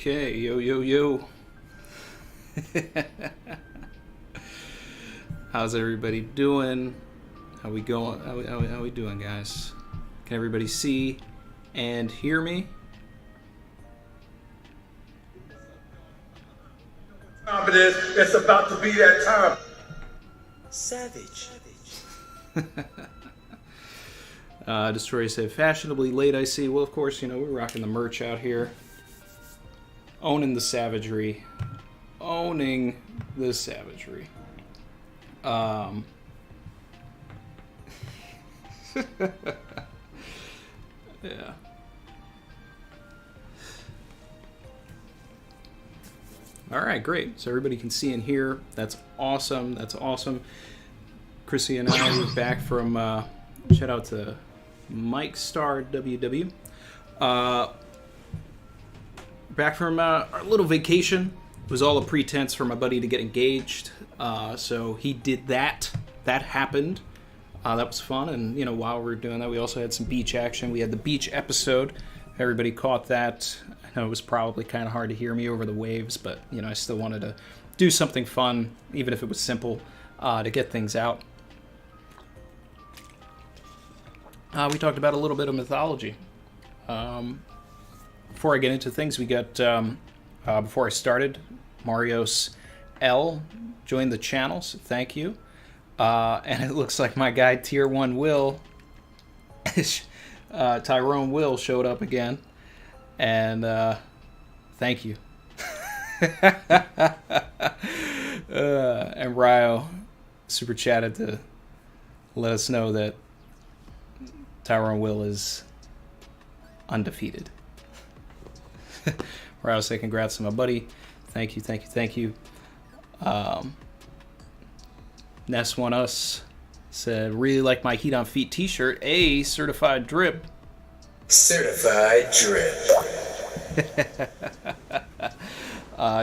Okay, yo, yo, yo. How's everybody doing? How we going? How we doing, guys? Can everybody see and hear me? Time it is. It's about to be that time. Savage. Destroyer said, fashionably late, I see. Well, of course, you know, we're rocking the merch out here. Owning the savagery. Owning the savagery. Yeah. Alright, great. So everybody can see and hear. That's awesome. That's awesome. Chrissy and I are back from, shout out to Mike Star WW. Back from our little vacation. It was all a pretense for my buddy to get engaged. So he did that. That happened. That was fun. And, you know, while we were doing that, we also had some beach action. We had the beach episode. Everybody caught that. I know it was probably kind of hard to hear me over the waves, but, you know, I still wanted to do something fun, even if it was simple, to get things out. We talked about a little bit of mythology. Before I get into things, we got, before I started, Marios L joined the channel, so thank you. And it looks like my guy Tier 1 Will, Tyrone Will, showed up again. And thank you. And Ryo super chatted to let us know that Tyrone Will is undefeated. Ryo say congrats to my buddy. Thank you, thank you, thank you. Ness One Us said, really like my Heat on Feet t-shirt. A certified drip. Certified drip.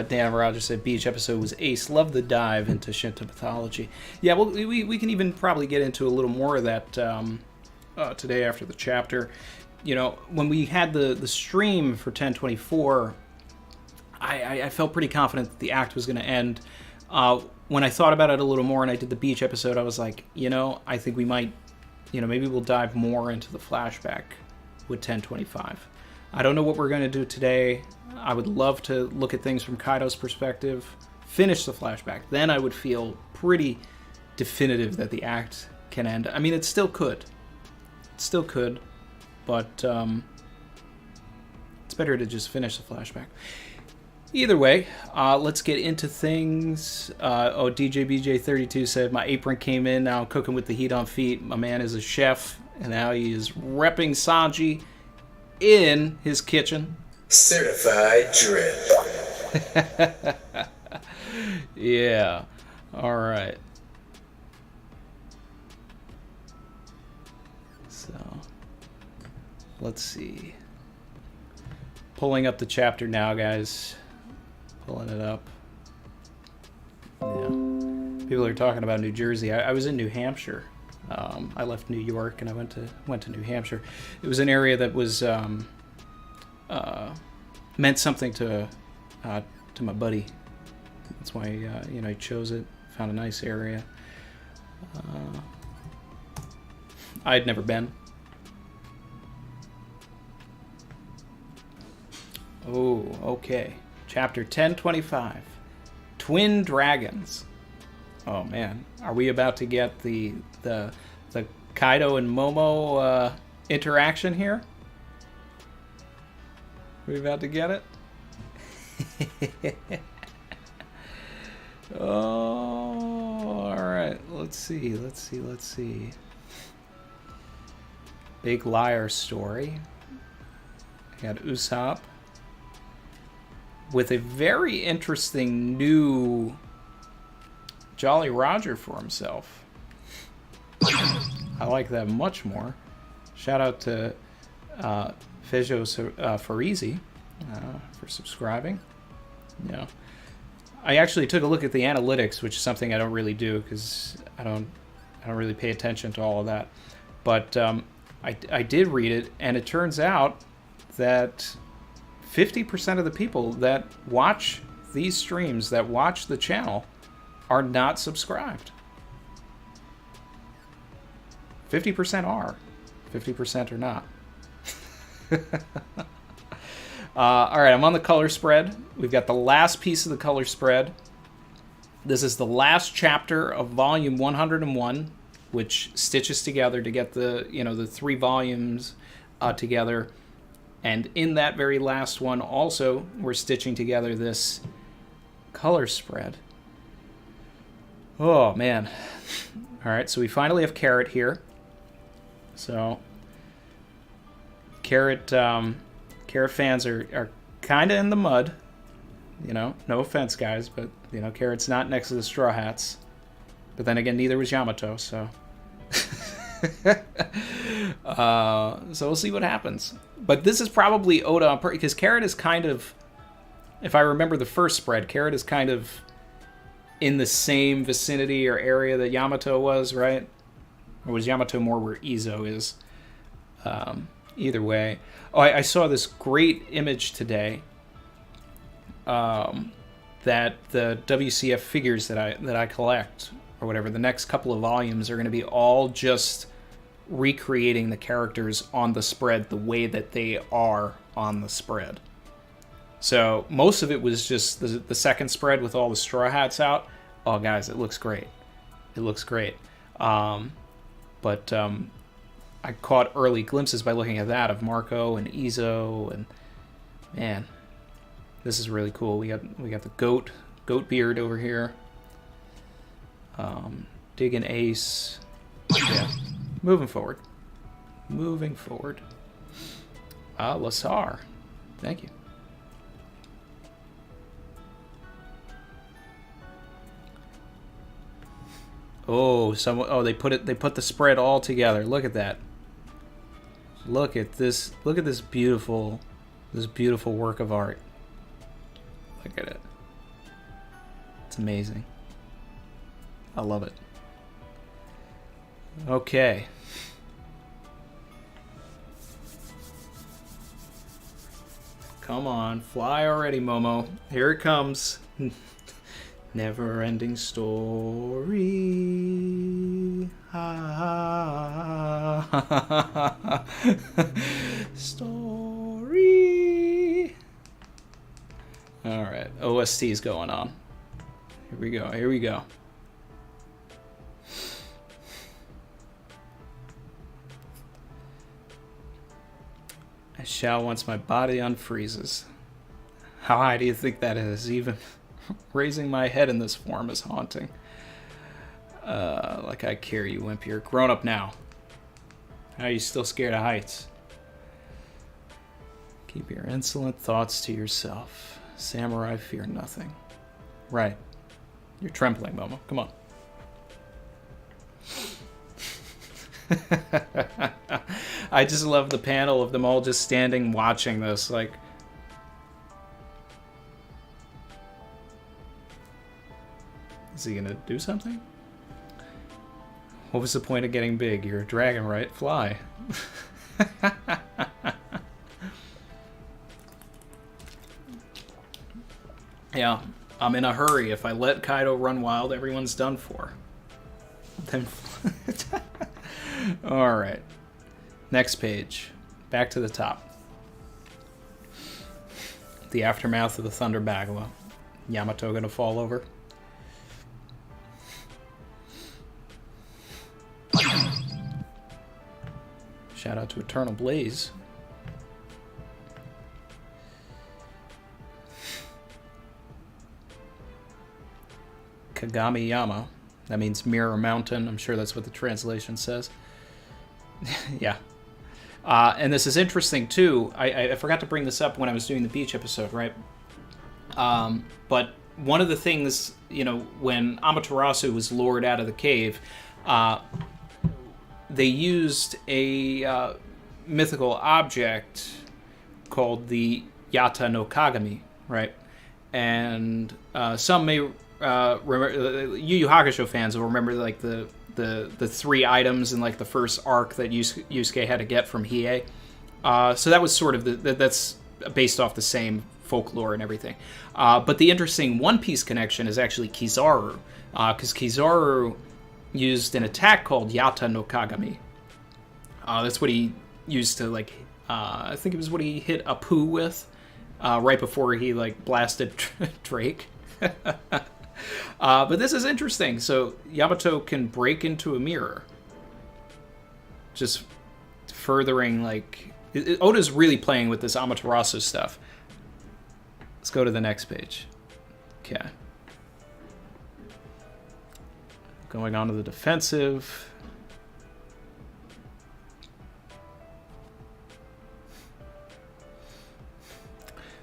Dan Roger said, beach episode was ace. Love the dive into Shinto mythology. Yeah, well, we can even probably get into a little more of that today after the chapter. You know, when we had the stream for 1024, I felt pretty confident that the act was going to end. When I thought about it a little more and I did the beach episode, I was like, you know, I think we might, you know, maybe we'll dive more into the flashback with 1025. I don't know what we're going to do today. I would love to look at things from Kaido's perspective, finish the flashback. Then I would feel pretty definitive that the act can end. I mean, it still could. It still could. But it's better to just finish the flashback. Either way, let's get into things. DJBJ32 said, my apron came in, now I'm cooking with the heat on feet. My man is a chef, and now he is repping Sanji in his kitchen. Certified drip. Yeah. All right. So, let's see. Pulling up the chapter now, guys. Pulling it up. Yeah. People are talking about New Jersey. I was in New Hampshire. I left New York and I went to New Hampshire. It was an area that was meant something to my buddy. That's why you know, I chose it. Found a nice area. I'd never been. Oh, okay. Chapter 1025. Twin Dragons. Oh man, are we about to get the Kaido and Momo interaction here? Are we about to get it? Oh, all right. Let's see. Big Liar story. I got Usopp with a very interesting new Jolly Roger for himself. I like that much more. Shout out to Fejo Farizi for subscribing. Yeah, I actually took a look at the analytics, which is something I don't really do because I don't really pay attention to all of that. But I did read it, and it turns out that 50% of the people that watch these streams, that watch the channel, are not subscribed. 50% are. 50% are not. All right, I'm on the color spread. We've got the last piece of the color spread. This is the last chapter of volume 101, which stitches together to get the, the 3 volumes together. And in that very last one also, we're stitching together this color spread. Oh, man. All right, so we finally have Carrot here. So, Carrot fans are kind of in the mud. No offense, guys, but, Carrot's not next to the Straw Hats. But then again, neither was Yamato, so... so we'll see what happens. But this is probably Oda on purpose, because Carrot is kind of... If I remember the first spread, Carrot is kind of in the same vicinity or area that Yamato was, right? Or was Yamato more where Izo is? Either way. Oh, I saw this great image today that the WCF figures that I collect, or whatever, the next couple of volumes are going to be all just recreating the characters on the spread the way that they are on the spread. So most of it was just the second spread with all the Straw Hats out. Oh, guys, it looks great. It looks great. But I caught early glimpses by looking at that of Marco and Izo, and man, this is really cool. We got the goat beard over here. Dig and Ace. Yeah. Moving forward. Lasar. Thank you. Oh, they put the spread all together. Look at that. Look at this beautiful work of art. Look at it. It's amazing. I love it. Okay. Come on, fly already, Momo. Here it comes. Never-ending story. Story. All right, OST's going on. Here we go. I shall once my body unfreezes. How high do you think that is? Even raising my head in this form is haunting. Like I care, you wimp. You're grown up now. How are you still scared of heights? Keep your insolent thoughts to yourself. Samurai fear nothing. Right. You're trembling, Momo. Come on. I just love the panel of them all just standing watching this. Like, is he gonna do something? What was the point of getting big? You're a dragon, right? Fly. Yeah, I'm in a hurry. If I let Kaido run wild, everyone's done for. Then... Alright. Next page. Back to the top. The aftermath of the Thunder Bagua. Yamato gonna fall over. Shout out to Eternal Blaze. Kagami Yama. That means Mirror Mountain. I'm sure that's what the translation says. Yeah. And this is interesting, too. I forgot to bring this up when I was doing the beach episode, right? But one of the things, when Amaterasu was lured out of the cave, they used a mythical object called the Yata no Kagami, right? And some may remember, Yu Yu Hakusho fans will remember like the 3 items in like the first arc that Yusuke had to get from Hiei. So that was sort of that's based off the same folklore and everything. But the interesting One Piece connection is actually Kizaru, because Kizaru used an attack called Yata no Kagami. That's what he used to, like, I think it was what he hit Apu with right before he, like, blasted Drake. But this is interesting. So Yamato can break into a mirror, just furthering, like, Oda's really playing with this Amaterasu stuff. Let's go to the next page. Okay. Going on to the defensive.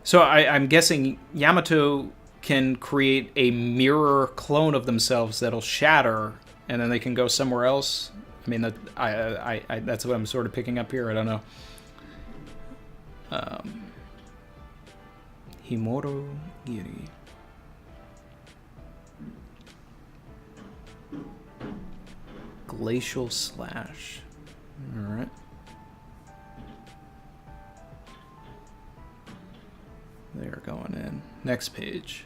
So I'm guessing Yamato can create a mirror clone of themselves that'll shatter, and then they can go somewhere else. I mean, that's what I'm sort of picking up here. I don't know. Himuro Giri. Glacial Slash. Alright. They're going in. Next page.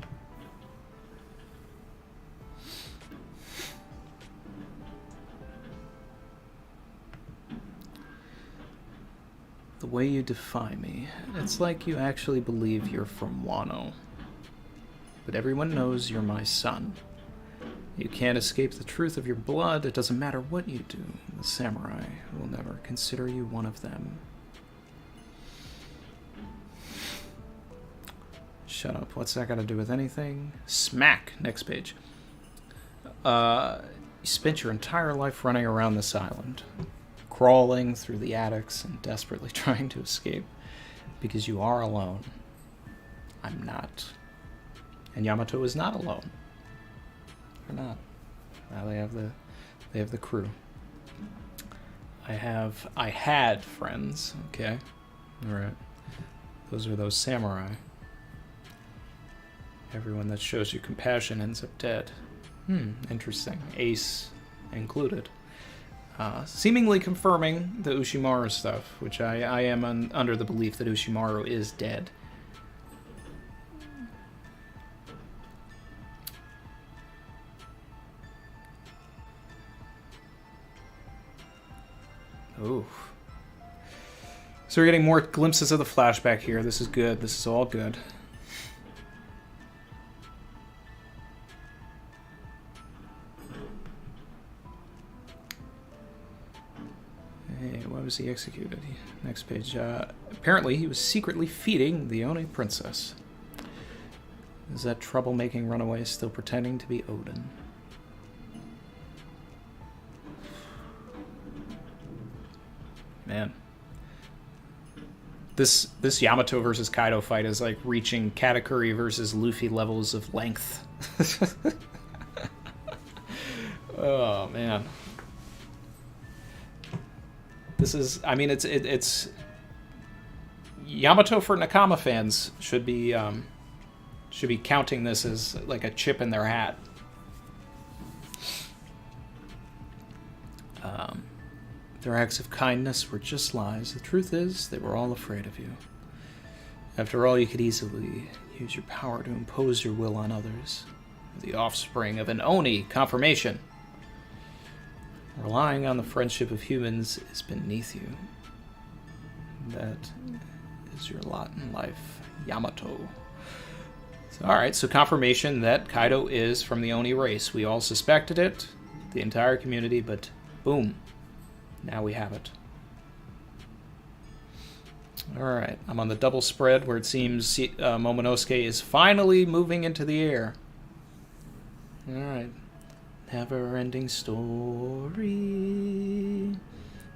The way you defy me, it's like you actually believe you're from Wano. But everyone knows you're my son. You can't escape the truth of your blood. It doesn't matter what you do. The samurai will never consider you one of them. Shut up. What's that got to do with anything? Smack. Next page. You spent your entire life running around this island, crawling through the attics and desperately trying to escape because you are alone. I'm not. And Yamato is not alone. They're not. Now they have the crew. I had friends. Okay. All right. Those are those samurai. Everyone that shows you compassion ends up dead. Interesting. Ace included. Seemingly confirming the Ushimaru stuff, which I am under the belief that Ushimaru is dead. Ooh. So we're getting more glimpses of the flashback here. This is good. This is all good. Hey, why was he executed? Next page. Apparently he was secretly feeding the Oni princess. Is that troublemaking runaway still pretending to be Odin? Man. This Yamato versus Kaido fight is like reaching Katakuri versus Luffy levels of length. Oh, man. This is, I mean, it's Yamato for Nakama fans should be counting this as like a chip in their hat. Their acts of kindness were just lies. The truth is, they were all afraid of you. After all, you could easily use your power to impose your will on others. The offspring of an Oni. Confirmation. Relying on the friendship of humans is beneath you. That is your lot in life, Yamato. Alright, so confirmation that Kaido is from the Oni race. We all suspected it, the entire community, but boom. Now we have it. Alright, I'm on the double spread where it seems Momonosuke is finally moving into the air. Alright. Never-ending story.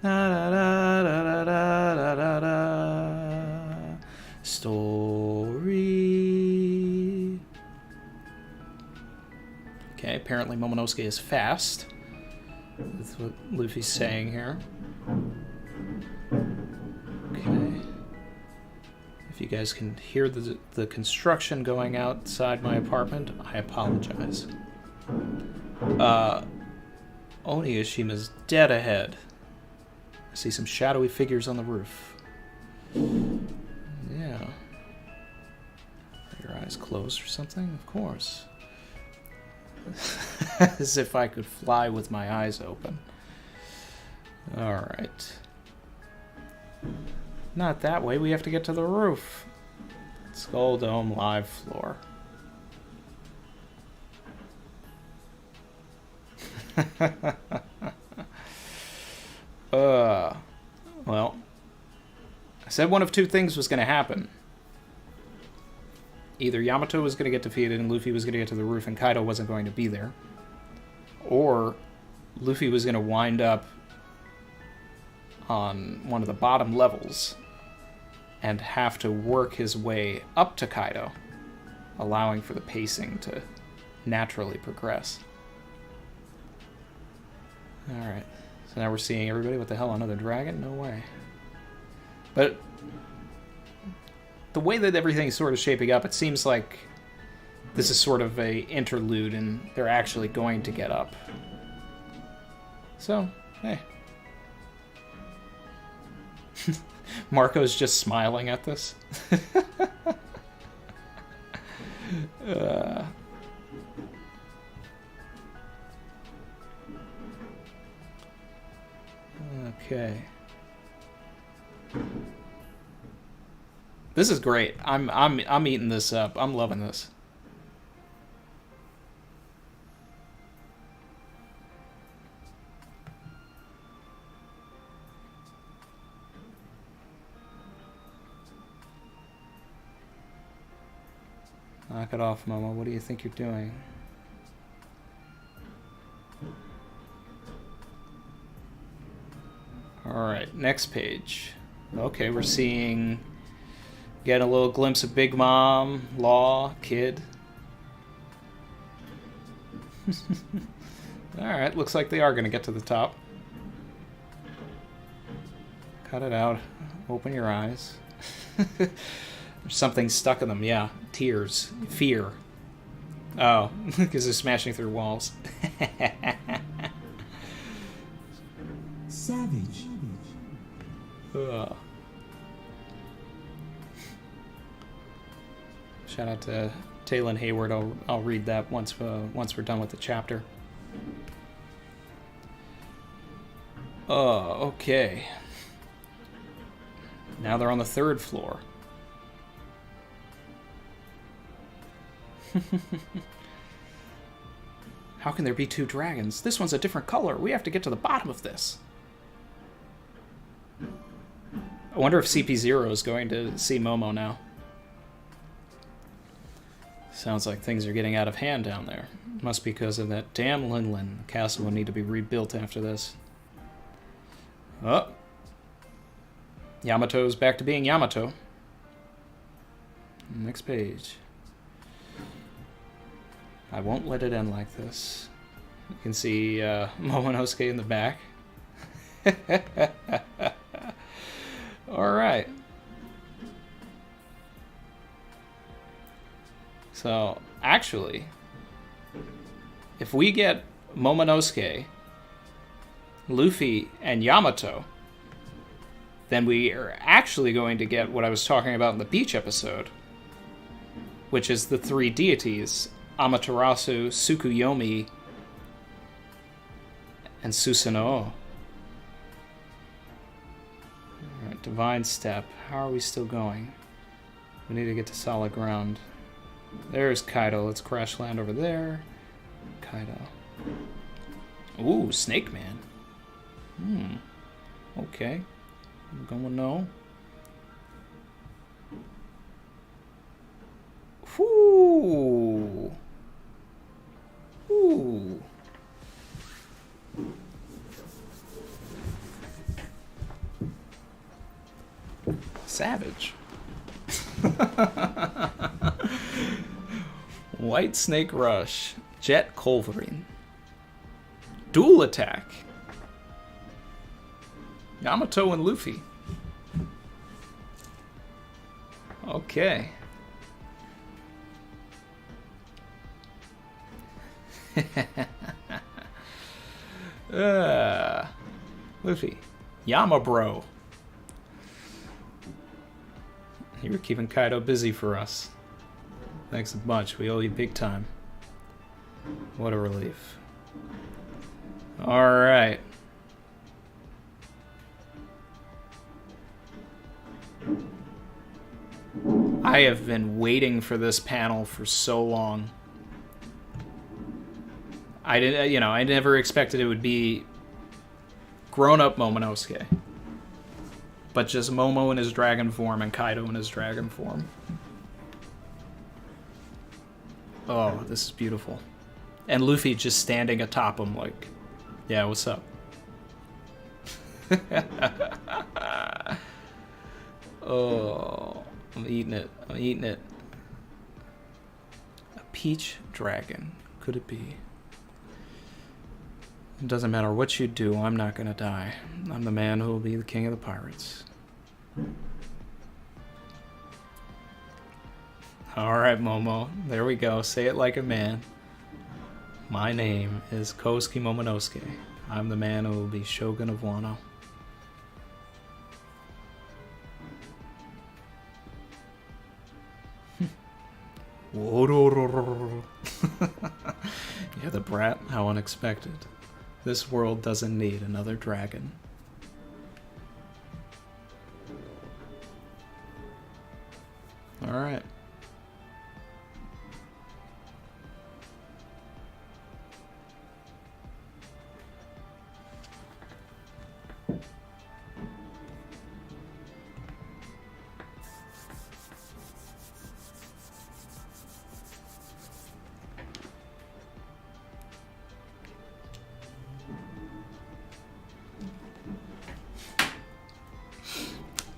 Da, da, da, da, da, da, da, da. Story. Okay, apparently Momonosuke is fast. That's what Luffy's saying here. Okay. If you guys can hear the construction going outside my apartment, I apologize. Oniyashima's dead ahead. I see some shadowy figures on the roof. Yeah, eyes closed or something? Of course. As if I could fly with my eyes open. Alright. Not that way, we have to get to the roof. Skull Dome live floor. Well, I said one of two things was going to happen. Either Yamato was going to get defeated and Luffy was going to get to the roof and Kaido wasn't going to be there. Or Luffy was going to wind up on one of the bottom levels and have to work his way up to Kaido, allowing for the pacing to naturally progress. Alright, so now we're seeing everybody. What the hell, another dragon? No way. But the way that everything's sort of shaping up, it seems like this is sort of a interlude and they're actually going to get up. So, hey. Marco's just smiling at this. Okay. This is great. I'm eating this up. I'm loving this. Knock it off, Momo. What do you think you're doing? Alright, next page. Okay, we're seeing... Getting a little glimpse of Big Mom, Law, Kid. Alright, looks like they are going to get to the top. Cut it out. Open your eyes. There's something stuck in them, yeah. Tears. Fear. Oh, because they're smashing through walls. Savage. Ugh. Shout out to Taylor Hayward. I'll read that once we're done with the chapter. Oh, okay. Now they're on the 3rd floor. How can there be 2 dragons? This one's a different color. We have to get to the bottom of this. I wonder if CP0 is going to see Momo now. Sounds like things are getting out of hand down there. Must be because of that damn Linlin. The castle will need to be rebuilt after this. Oh. Yamato's back to being Yamato. Next page. I won't let it end like this. You can see Momonosuke in the back. Alright. So, actually, if we get Momonosuke, Luffy, and Yamato, then we are actually going to get what I was talking about in the beach episode, which is the 3 deities, Amaterasu, Tsukuyomi, and Susanoo. Alright, Divine Step. How are we still going? We need to get to solid ground. There's Kaido. Let's crash land over there. Kaido. Ooh, Snake Man. Okay. I'm going no. Whoo. Ooh. Savage. White Snake Rush. Jet Culverin. Dual Attack. Yamato and Luffy. Okay. Luffy. Yama bro. You were keeping Kaido busy for us. Thanks a bunch. We owe you big time. What a relief. Alright. I have been waiting for this panel for so long. I never expected it would be grown-up Momonosuke. But just Momo in his dragon form and Kaido in his dragon form. Oh, this is beautiful. And Luffy just standing atop him like, yeah, what's up? Oh, I'm eating it. I'm eating it. A peach dragon. Could it be? It doesn't matter what you do, I'm not gonna die. I'm the man who will be the king of the pirates. Alright, Momo. There we go. Say it like a man. My name is Kosuke Momonosuke. I'm the man who will be Shogun of Wano. Yeah, the brat. How unexpected. This world doesn't need another dragon. Alright.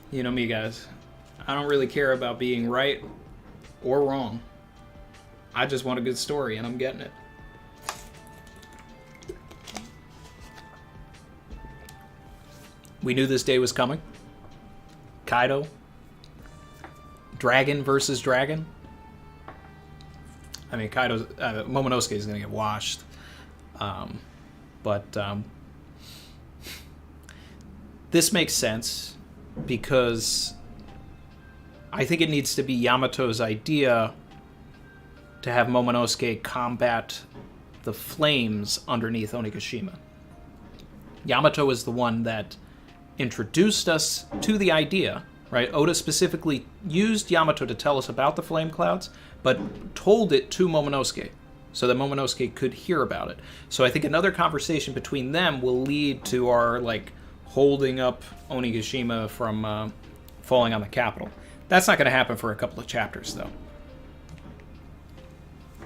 You know me, guys. I don't really care about being right or wrong. I just want a good story, and I'm getting it. We knew this day was coming. Kaido. Dragon versus dragon. I mean, Momonosuke is going to get washed. But this makes sense because I think it needs to be Yamato's idea to have Momonosuke combat the flames underneath Onigashima. Yamato is the one that introduced us to the idea, right? Oda specifically used Yamato to tell us about the flame clouds, but told it to Momonosuke so that Momonosuke could hear about it. So I think another conversation between them will lead to our, holding up Onigashima from falling on the capital. That's not going to happen for a couple of chapters, though.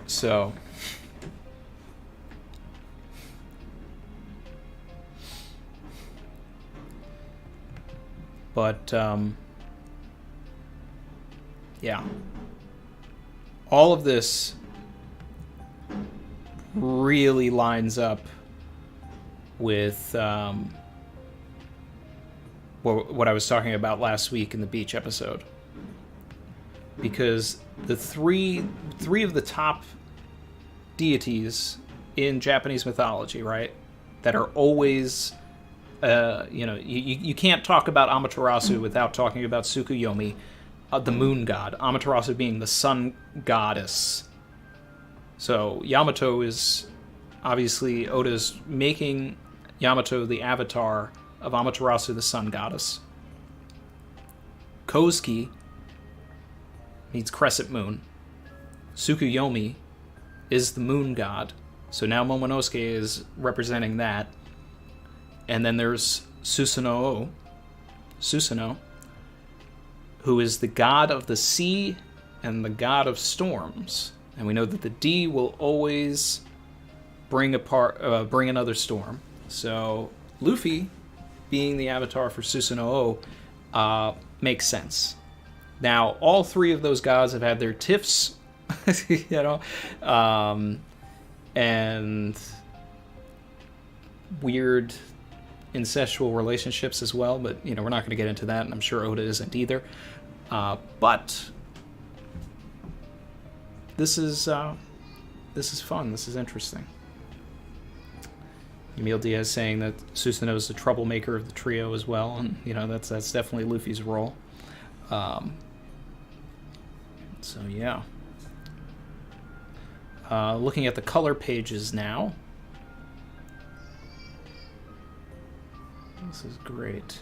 So... But, yeah. All of this really lines up with what I was talking about last week in the beach episode. Because the three of the top deities in Japanese mythology, right, that are always... you can't talk about Amaterasu without talking about Tsukuyomi, the moon god. Amaterasu being the sun goddess. So Yamato is obviously Oda's making Yamato the avatar of Amaterasu, the sun goddess. Kosuke means crescent moon. Tsukuyomi is the moon god. So now Momonosuke is representing that. And then there's Susanoo, who is the god of the sea and the god of storms. And we know that the D will always bring another storm. So Luffy, being the avatar for Susanoo, makes sense. Now, all three of those gods have had their tiffs, and weird incestual relationships as well, but we're not going to get into that, and I'm sure Oda isn't either. But this is fun. This is interesting. Emil Diaz saying that Susanoo is the troublemaker of the trio as well, and that's definitely Luffy's role. So yeah, Looking at the color pages now. This is great.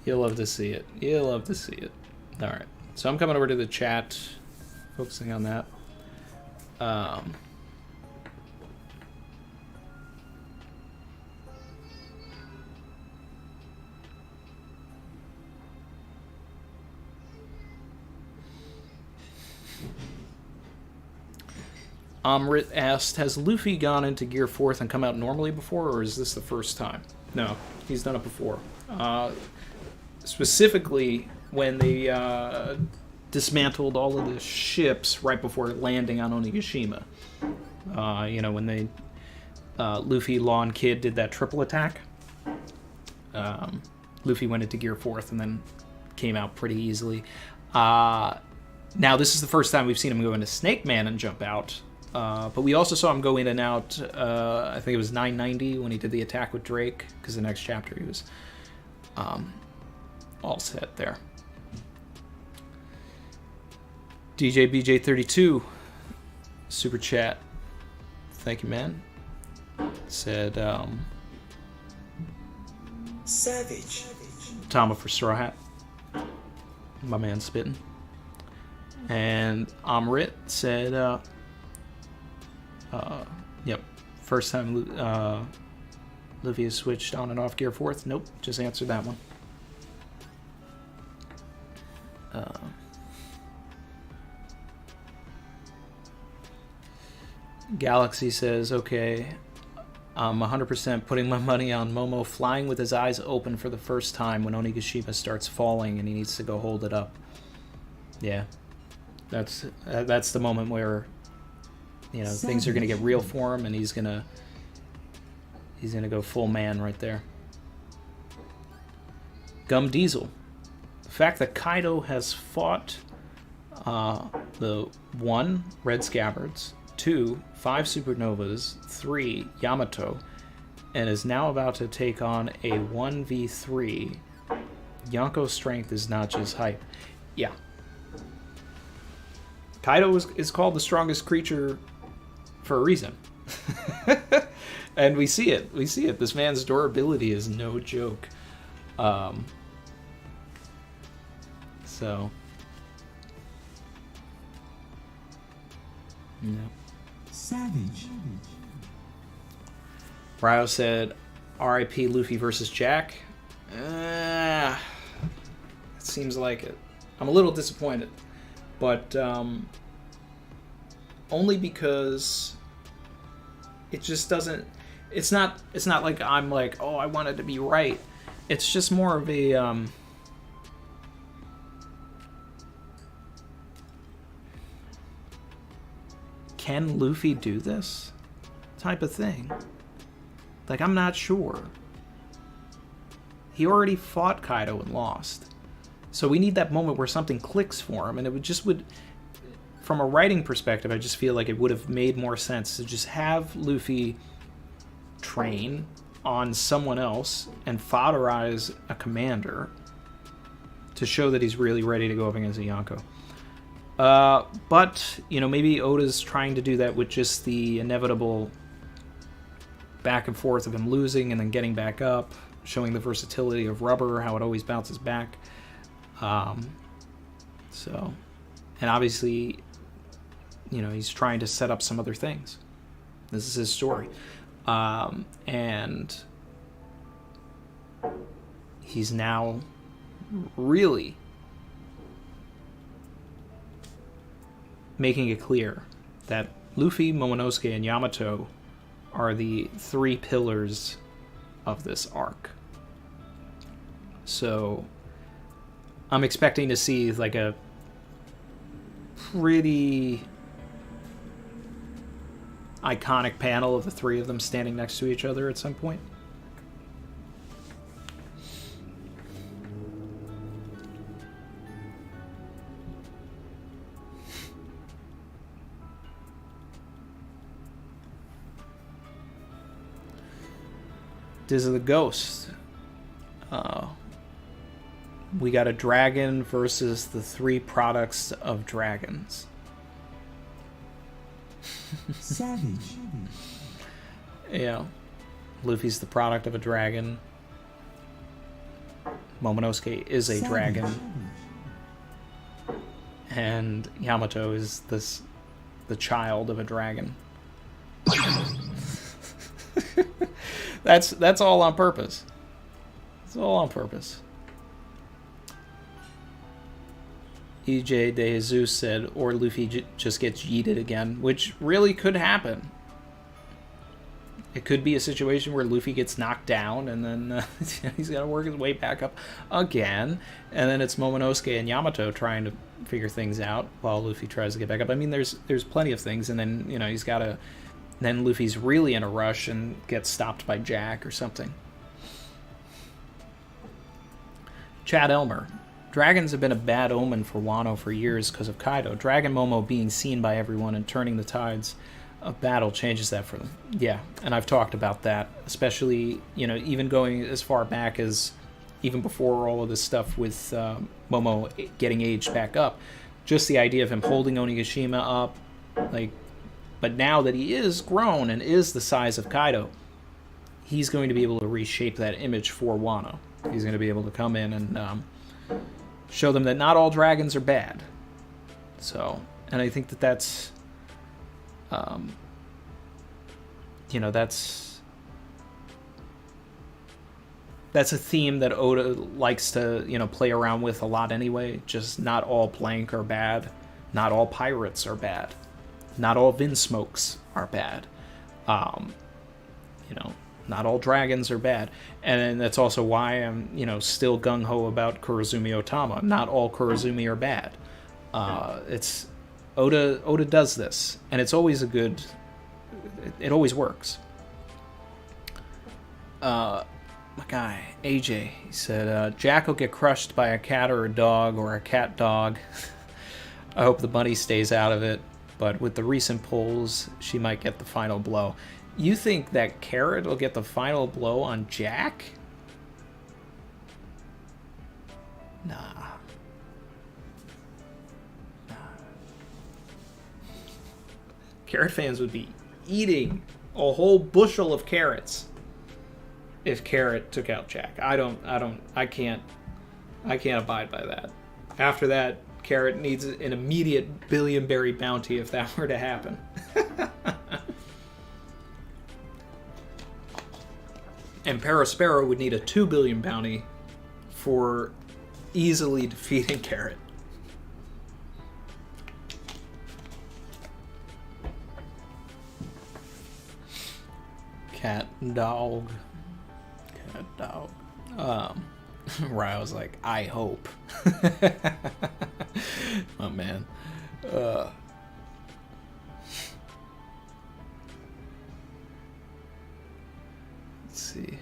You'll love to see it. You'll love to see it. All right. So I'm coming over to the chat, focusing on that. Amrit asked, has Luffy gone into Gear 4th and come out normally before, or is this the first time? No, he's done it before. Specifically, when they dismantled all of the ships right before landing on Onigashima. When they Luffy, Law, and Kid did that triple attack. Luffy went into Gear 4th and then came out pretty easily. Now, this is the first time we've seen him go into Snake Man and jump out. But we also saw him go in and out, I think it was 990 when he did the attack with Drake, because the next chapter he was all set there. DJ BJ32, super chat. Thank you, man. Said, Savage. Tama for Straw Hat. My man spitting. And Amrit said, yep, first time Luffy has switched on and off Gear 4th. Nope, just answered that one. Galaxy says, okay, I'm 100% putting my money on Momo flying with his eyes open for the first time when Onigashima starts falling and he needs to go hold it up. Yeah, that's the moment where, you know, things are going to get real for him, and he's gonna go full man right there. Gum Diesel. The fact that Kaido has fought the 1, Red Scabbards, 2, 5 Supernovas, 3, Yamato, and is now about to take on a 1v3. Yonko's strength is not just hype. Yeah. Kaido is called the strongest creature for a reason. And we see it. We see it. This man's durability is no joke. So. Yeah. Savage. Ryo said, R.I.P. Luffy versus Jack. It seems like it. I'm a little disappointed. But only because it just doesn't... It's not like I'm like, oh, I wanted to be right. It's just more of a... Can Luffy do this type of thing? Like, I'm not sure. He already fought Kaido and lost. So we need that moment where something clicks for him, and it would, from a writing perspective, I just feel like it would have made more sense to just have Luffy train on someone else and fodderize a commander to show that he's really ready to go up against a Yonko. But, you know, maybe Oda's trying to do that with just the inevitable back and forth of him losing and then getting back up, showing the versatility of rubber, how it always bounces back. So, and obviously, you know, he's trying to set up some other things. This is his story. And he's now really making it clear that Luffy, Momonosuke, and Yamato are the 3 pillars of this arc. So I'm expecting to see like a pretty iconic panel of the 3 of them standing next to each other at some point. Diz of the Ghost We got a dragon versus the 3 products of dragons. Savage. Yeah. Luffy's the product of a dragon. Momonosuke is a dragon. And Yamato is the child of a dragon. That's all on purpose. It's all on purpose. EJ De Jesus said, or Luffy just gets yeeted again, which really could happen. It could be a situation where Luffy gets knocked down, and then he's got to work his way back up again. And then it's Momonosuke and Yamato trying to figure things out while Luffy tries to get back up. I mean, there's plenty of things, and then he's got to. Then Luffy's really in a rush and gets stopped by Jack or something. Chad Elmer. Dragons have been a bad omen for Wano for years because of Kaido. Dragon Momo being seen by everyone and turning the tides of battle changes that for them. Yeah, and I've talked about that, especially, even going as far back as even before all of this stuff with Momo getting aged back up. Just the idea of him holding Onigashima up, but now that he is grown and is the size of Kaido, he's going to be able to reshape that image for Wano. He's going to be able to come in and show them that not all dragons are bad. So, and I think that's that's a theme that Oda likes to, play around with a lot anyway. Just not all Plank are bad. Not all pirates are bad. Not all Vinsmokes are bad. Not all dragons are bad. And that's also why I'm, still gung-ho about Kurozumi Otama. Not all Kurozumi are bad. It's Oda does this, and it's always it always works. My guy, AJ, he said, Jack will get crushed by a cat or a dog or a cat dog. I hope the bunny stays out of it, but with the recent polls, she might get the final blow. You think that Carrot will get the final blow on Jack? Nah. Carrot fans would be eating a whole bushel of carrots if Carrot took out Jack. I can't abide by that. After that, Carrot needs an immediate billion-berry bounty if that were to happen. And Paraspero would need a 2 billion bounty for easily defeating Carrot. Cat dog. Ryan was like, I hope. Oh man. Let's see.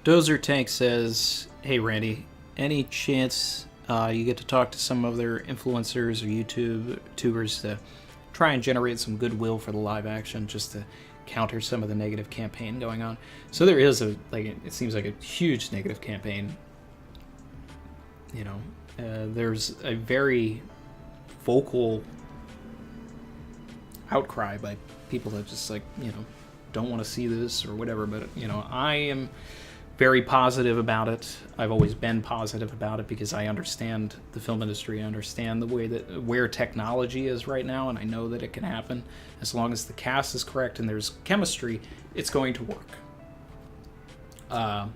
Dozer Tank says, hey Randy, any chance you get to talk to some other influencers or YouTubers to try and generate some goodwill for the live action, just to counter some of the negative campaign going on? So there is it seems like a huge negative campaign. There's a very vocal outcry by people that just don't want to see this or whatever, but I am very positive about it. I've always been positive about it because I understand the film industry. I understand the way where technology is right now, and I know that it can happen. As long as the cast is correct and there's chemistry, it's going to work. I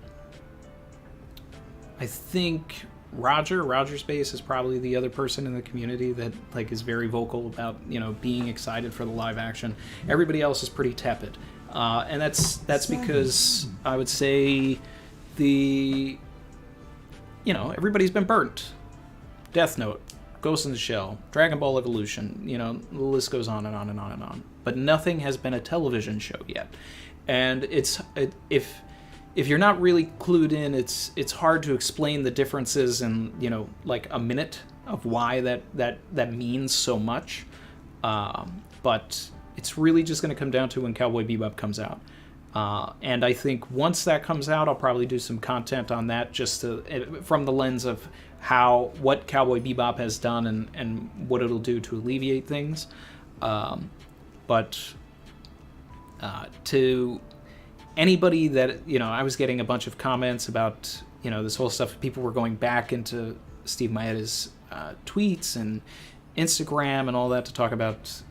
think Roger Space is probably the other person in the community that is very vocal about being excited for the live action. Everybody else is pretty tepid. And that's because I would say everybody's been burnt. Death Note, Ghost in the Shell, Dragon Ball Evolution, the list goes on and on and on and on. But nothing has been a television show yet. And if you're not really clued in, it's hard to explain the differences in, a minute of why that means so much. But it's really just going to come down to when Cowboy Bebop comes out. And I think once that comes out, I'll probably do some content on that, just from the lens of what Cowboy Bebop has done and what it'll do to alleviate things. But to anybody that, I was getting a bunch of comments about, this whole stuff. People were going back into Steve Maeda's tweets and Instagram and all that to talk about,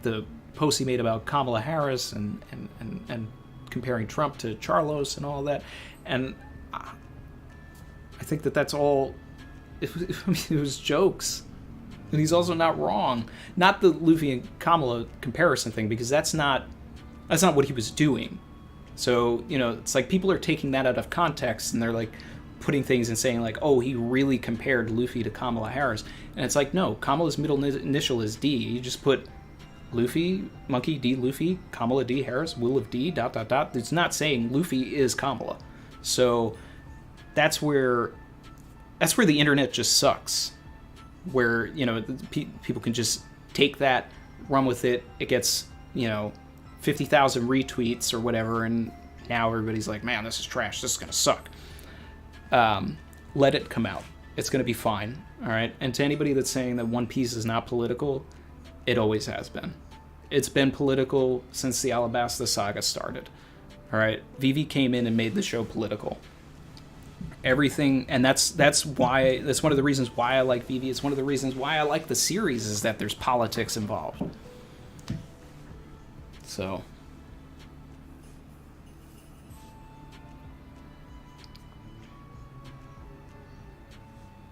the post he made about Kamala Harris and comparing Trump to Charlos and all that. And I think that's all, it was jokes. And he's also not wrong. Not the Luffy and Kamala comparison thing, because that's not what he was doing. So, it's like people are taking that out of context and they're like putting things and saying like, oh, he really compared Luffy to Kamala Harris. And it's like, no, Kamala's middle initial is D. You just put Luffy, Monkey D, Luffy, Kamala D, Harris, Will of D, ... It's not saying Luffy is Kamala. So that's where the internet just sucks. Where, people can just take that, run with it. It gets, 50,000 retweets or whatever, and now everybody's like, man, this is trash. This is going to suck. Let it come out. It's going to be fine. All right. And to anybody that's saying that One Piece is not political, it always has been. It's been political since the Alabasta saga started. All right. Vivi came in and made the show political. Everything, and that's one of the reasons why I like Vivi. It's one of the reasons why I like the series, is that there's politics involved. So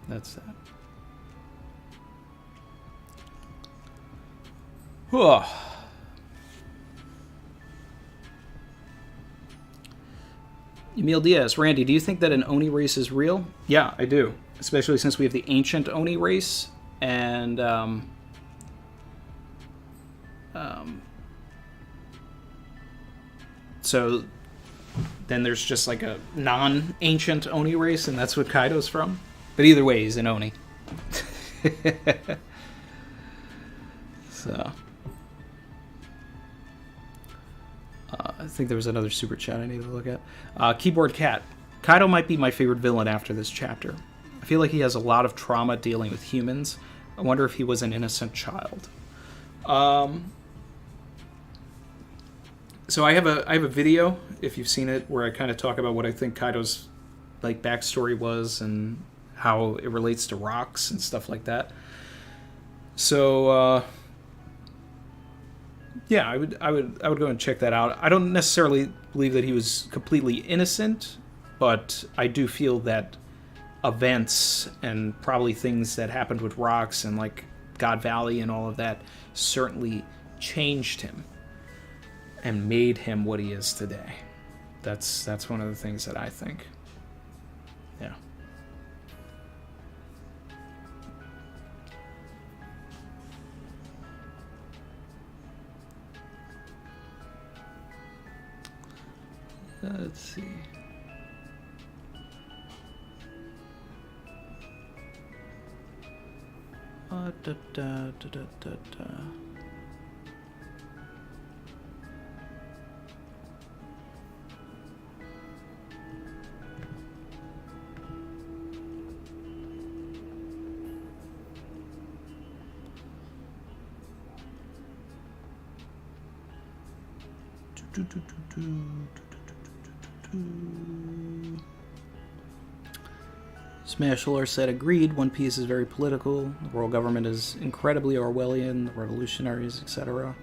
that's that. Whew. Emil Diaz, Randy, do you think that an Oni race is real? Yeah, I do. Especially since we have the ancient Oni race, and so then there's just like a non-ancient Oni race, and that's what Kaido's from. But either way, he's an Oni. So I think there was another super chat I need to look at. Keyboard Cat. Kaido might be my favorite villain after this chapter. I feel like he has a lot of trauma dealing with humans. I wonder if he was an innocent child. So I have a video, if you've seen it, where I kind of talk about what I think Kaido's like backstory was and how it relates to rocks and stuff like that. So yeah, I would go and check that out. I don't necessarily believe that he was completely innocent, but I do feel that events and probably things that happened with rocks and like God Valley and all of that certainly changed him and made him what he is today. That's one of the things that I think. Yeah. Let's see. Da, da, da, da, da, da. Do, do, do, do, do. Smashler said, agreed, One Piece is very political. The world government is incredibly Orwellian, the revolutionaries, etc.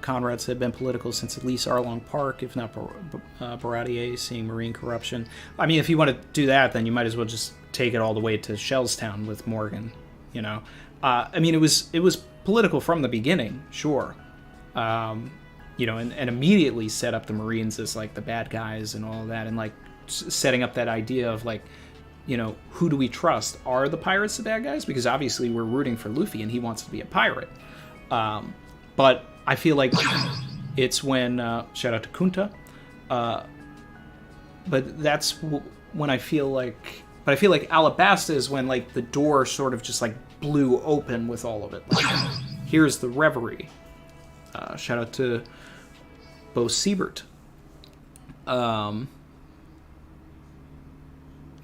Conrad said, been political since at least Arlong Park, if not Baratier, seeing marine corruption. I mean, if you want to do that, then you might as well just take it all the way to Shellstown with Morgan, you know. I mean, it was political from the beginning, sure. You know, and immediately set up the Marines as, like, the bad guys and all of that, and, like, setting up that idea of, like, you know, who do we trust? Are the pirates the bad guys? Because obviously we're rooting for Luffy, and he wants to be a pirate. But I feel like it's when, shout out to Kunta, but that's when I feel like But I feel like Alabasta is when like the door sort of just like blew open with all of it. Like, here's the reverie. Shout out to Bo Siebert.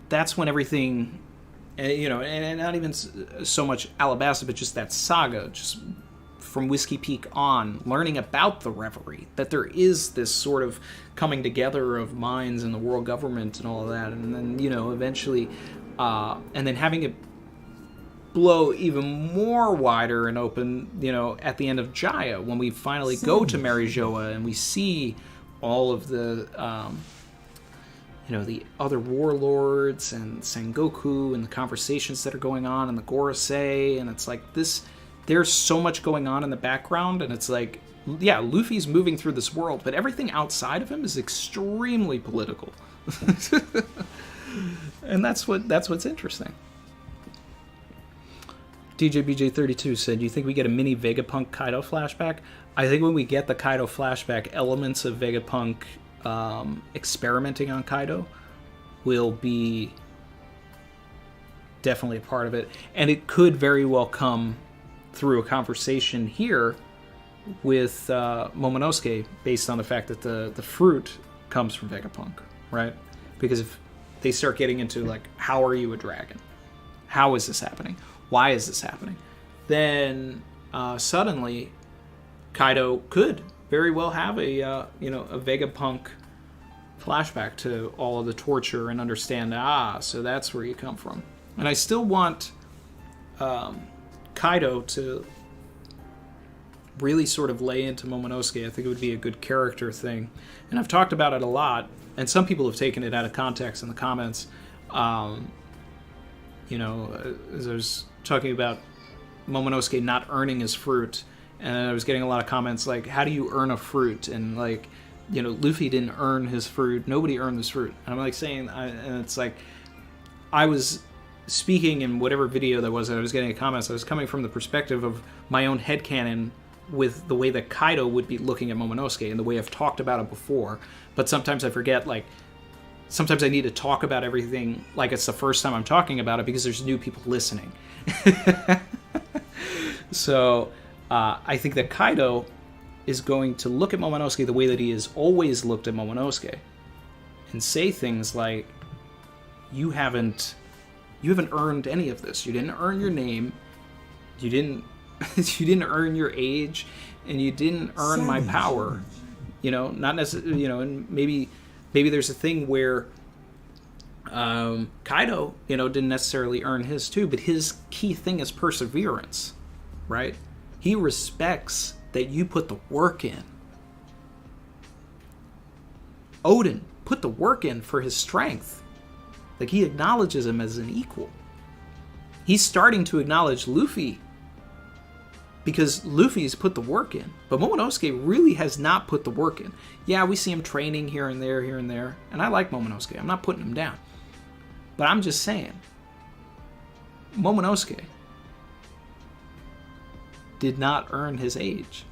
That's when everything, and not even so much Alabasta, but just that saga, just from Whiskey Peak on, learning about the reverie, that there is this sort of coming together of minds in the world government and all of that, and then, eventually, and then having it blow even more wider and open, at the end of Jaya, when we finally go to Mary Joa and we see all of the, the other warlords and Sengoku and the conversations that are going on and the Gorosei, and it's like this, there's so much going on in the background, and it's like, yeah, Luffy's moving through this world, but everything outside of him is extremely political. And that's what's interesting. DJBJ32 said, "Do you think we get a mini Vegapunk Kaido flashback?" I think when we get the Kaido flashback, elements of Vegapunk experimenting on Kaido will be definitely a part of it, and it could very well come through a conversation here with Momonosuke, based on the fact that the fruit comes from Vegapunk, right? Because if they start getting into like, how are you a dragon? How is this happening? Why is this happening? Then suddenly Kaido could very well have a Vegapunk flashback to all of the torture and understand, so that's where you come from. And I still want Kaido to really sort of lay into Momonosuke. I think it would be a good character thing. And I've talked about it a lot, and some people have taken it out of context in the comments. As I was talking about Momonosuke not earning his fruit, and I was getting a lot of comments like, how do you earn a fruit? And like, Luffy didn't earn his fruit. Nobody earned this fruit. And I'm like saying, and it's like, I was speaking in whatever video that was, and I was getting comments, I was coming from the perspective of my own headcanon with the way that Kaido would be looking at Momonosuke and the way I've talked about it before. But sometimes I forget, like, sometimes I need to talk about everything like it's the first time I'm talking about it because there's new people listening. So I think that Kaido is going to look at Momonosuke the way that he has always looked at Momonosuke and say things like, you haven't earned any of this. You didn't earn your name. You didn't earn your age, and you didn't earn my power. Not necessarily. And maybe there's a thing where Kaido, didn't necessarily earn his too, but his key thing is perseverance, right? He respects that you put the work in. Odin put the work in for his strength. Like, he acknowledges him as an equal. He's starting to acknowledge Luffy because Luffy's put the work in. But Momonosuke really has not put the work in. Yeah, we see him training here and there, and I like Momonosuke. I'm not putting him down. But I'm just saying, Momonosuke did not earn his age.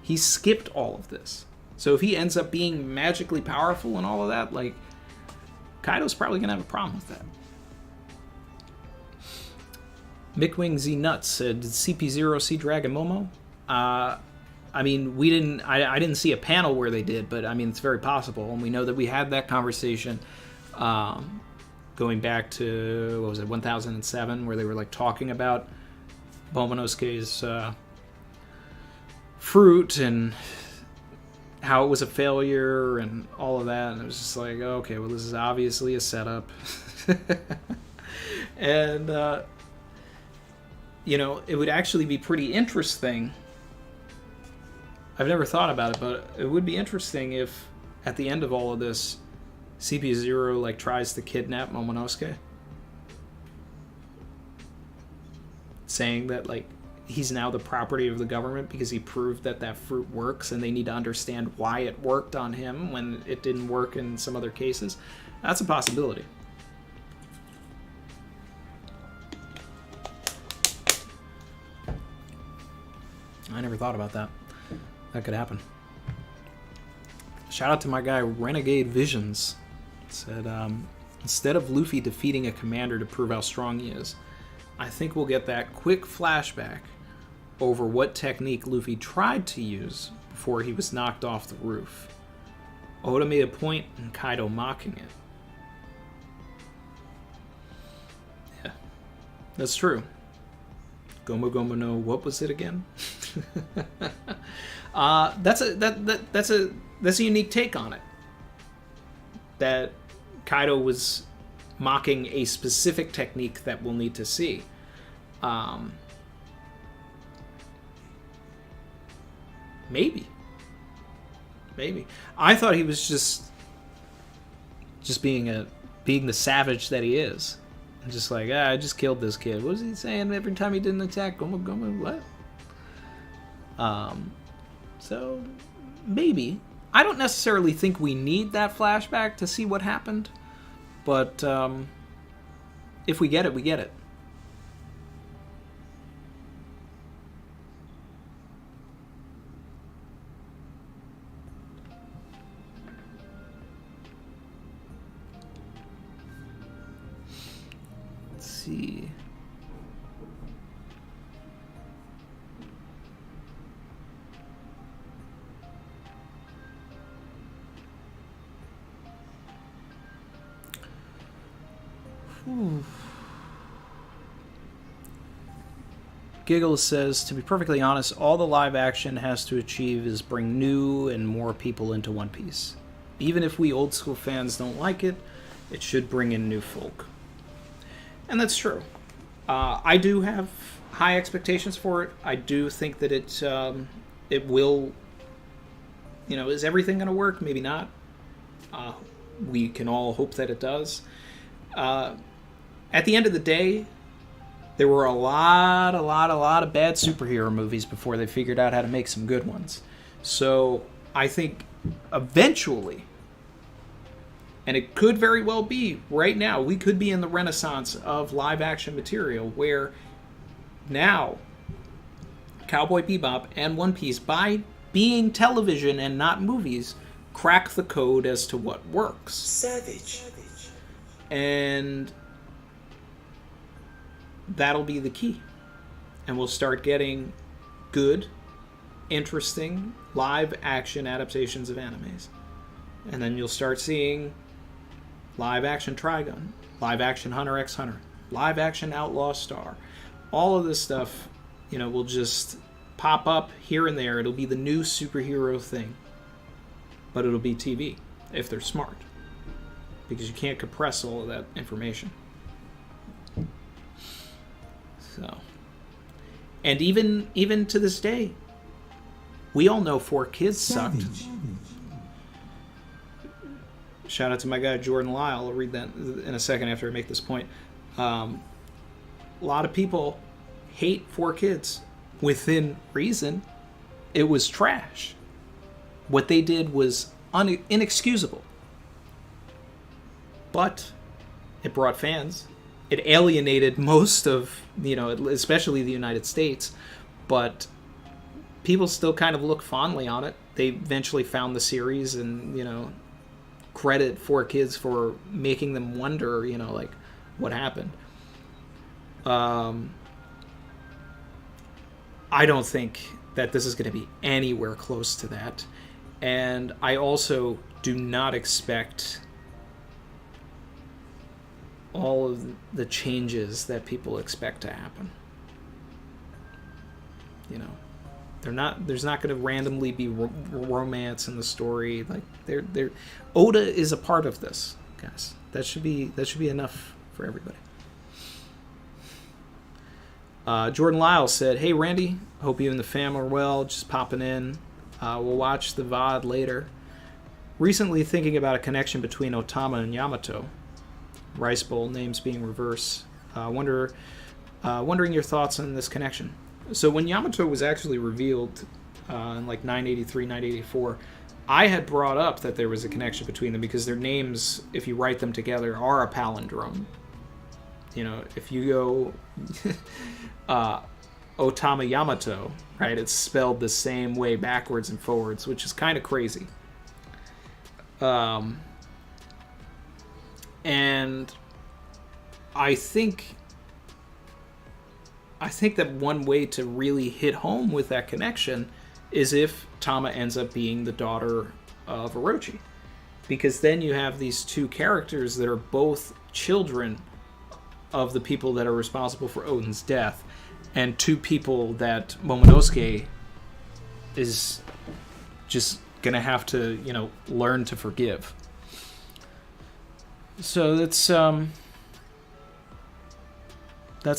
He skipped all of this. So if he ends up being magically powerful and all of that, like, Kaido's probably going to have a problem with that. Mickwing Z Nuts said, did CP0 see Dragon Momo? I didn't see a panel where they did, but I mean, it's very possible. And we know that we had that conversation going back to, 1007, where they were like talking about Momonosuke's fruit and how it was a failure and all of that. And it was just like, okay, well, this is obviously a setup. And, it would actually be pretty interesting. I've never thought about it, but it would be interesting if at the end of all of this, CP0 like tries to kidnap Momonosuke, saying that like he's now the property of the government because he proved that fruit works, and they need to understand why it worked on him when it didn't work in some other cases. That's a possibility. I never thought about that. That could happen. Shout out to my guy Renegade Visions. Said Instead of Luffy defeating a commander to prove how strong he is, I think we'll get that quick flashback over what technique Luffy tried to use before he was knocked off the roof. Oda made a point and Kaido mocking it. Yeah, that's true. Gomu Gomu no, what was it again? That's a unique take on it. That Kaido was mocking a specific technique that we'll need to see. Maybe. I thought he was just being the savage that he is. Just like, I just killed this kid. What was he saying every time he didn't attack? Gomu Gomu, what? So, maybe. I don't necessarily think we need that flashback to see what happened. But, if we get it, we get it. See. Giggles says, to be perfectly honest, all the live action has to achieve is bring new and more people into One Piece. Even if we old school fans don't like it, it should bring in new folk. And that's true. I do have high expectations for it. I do think that it will, is everything going to work? Maybe not. We can all hope that it does. At the end of the day, there were a lot of bad superhero movies before they figured out how to make some good ones. So I think eventually, and it could very well be right now, we could be in the renaissance of live action material where now Cowboy Bebop and One Piece, by being television and not movies, crack the code as to what works. Savage. And that'll be the key. And we'll start getting good, interesting, live action adaptations of animes. And then you'll start seeing live action Trigun, live action Hunter x Hunter, live action Outlaw Star. All of this stuff, will just pop up here and there. It'll be the new superhero thing. But it'll be TV, if they're smart. Because you can't compress all of that information. So, and even to this day, we all know 4Kids sucked. Savage. Shout out to my guy Jordan Lyle. I'll read that in a second after I make this point. A lot of people hate 4Kids within reason. It was trash. What they did was inexcusable. But it brought fans. It alienated most of, especially the United States. But people still kind of look fondly on it. They eventually found the series and, credit 4Kids for making them wonder, what happened. I don't think that this is going to be anywhere close to that. And I also do not expect all of the changes that people expect to happen. There's not going to randomly be romance in the story. Like Oda is a part of this, guys. That should be enough for everybody. Jordan Lyle said, "Hey Randy, hope you and the fam are well. Just popping in. We'll watch the VOD later. Recently thinking about a connection between Otama and Yamato. Rice Bowl names being reverse. Wondering your thoughts on this connection." So when Yamato was actually revealed in like 983, 984, I had brought up that there was a connection between them because their names, if you write them together, are a palindrome. If you go Otama Yamato, right, it's spelled the same way backwards and forwards, which is kind of crazy. And I think that one way to really hit home with that connection is if Tama ends up being the daughter of Orochi. Because then you have these two characters that are both children of the people that are responsible for Odin's death, and two people that Momonosuke is just gonna have to, learn to forgive. So that's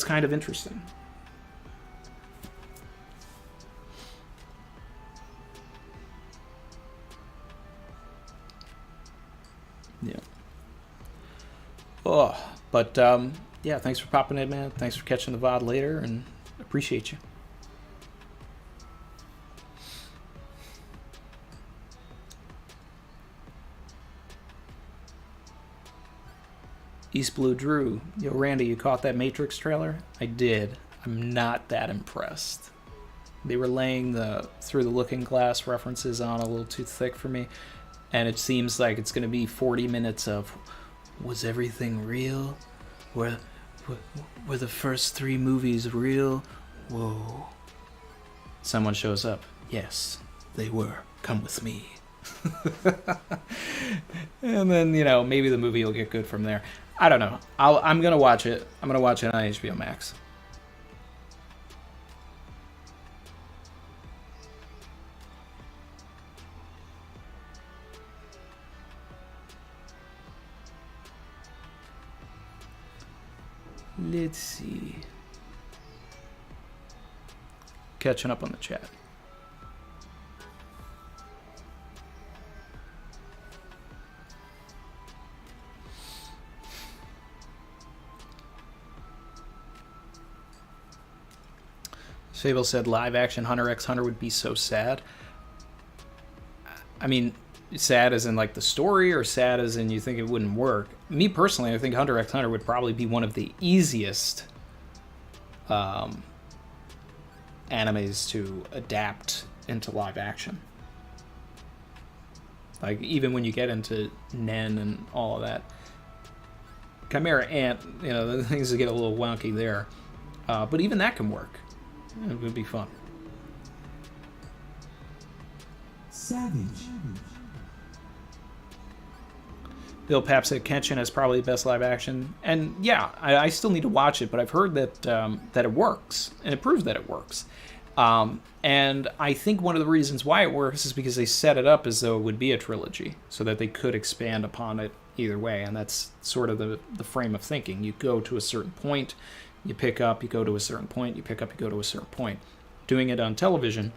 kind of interesting. Yeah. Oh, but yeah, thanks for popping in, man. Thanks for catching the VOD later, and appreciate you. East Blue Drew. Yo, Randy, you caught that Matrix trailer? I did. I'm not that impressed. They were laying the through the looking glass references on a little too thick for me. And it seems like it's going to be 40 minutes of, was everything real? Were the first 3 movies real? Whoa. Someone shows up. Yes, they were. Come with me. And then, maybe the movie will get good from there. I don't know. I'm going to watch it. I'm going to watch it on HBO Max. Let's see. Catching up on the chat. Fable said live action Hunter x Hunter would be so sad. I mean, sad as in like the story, or sad as in you think it wouldn't work? Me personally, I think Hunter x Hunter would probably be one of the easiest animes to adapt into live action. Like, even when you get into Nen and all of that. Chimera Ant, the things that get a little wonky there. But even that can work. It would be fun. Savage. Bill Papp said Kenshin is probably the best live action. And yeah, I still need to watch it, but I've heard that that it works. And it proves that it works. And I think one of the reasons why it works is because they set it up as though it would be a trilogy, so that they could expand upon it either way. And that's sort of the frame of thinking. You go to a certain point, you pick up, you go to a certain point, you pick up, you go to a certain point. Doing it on television,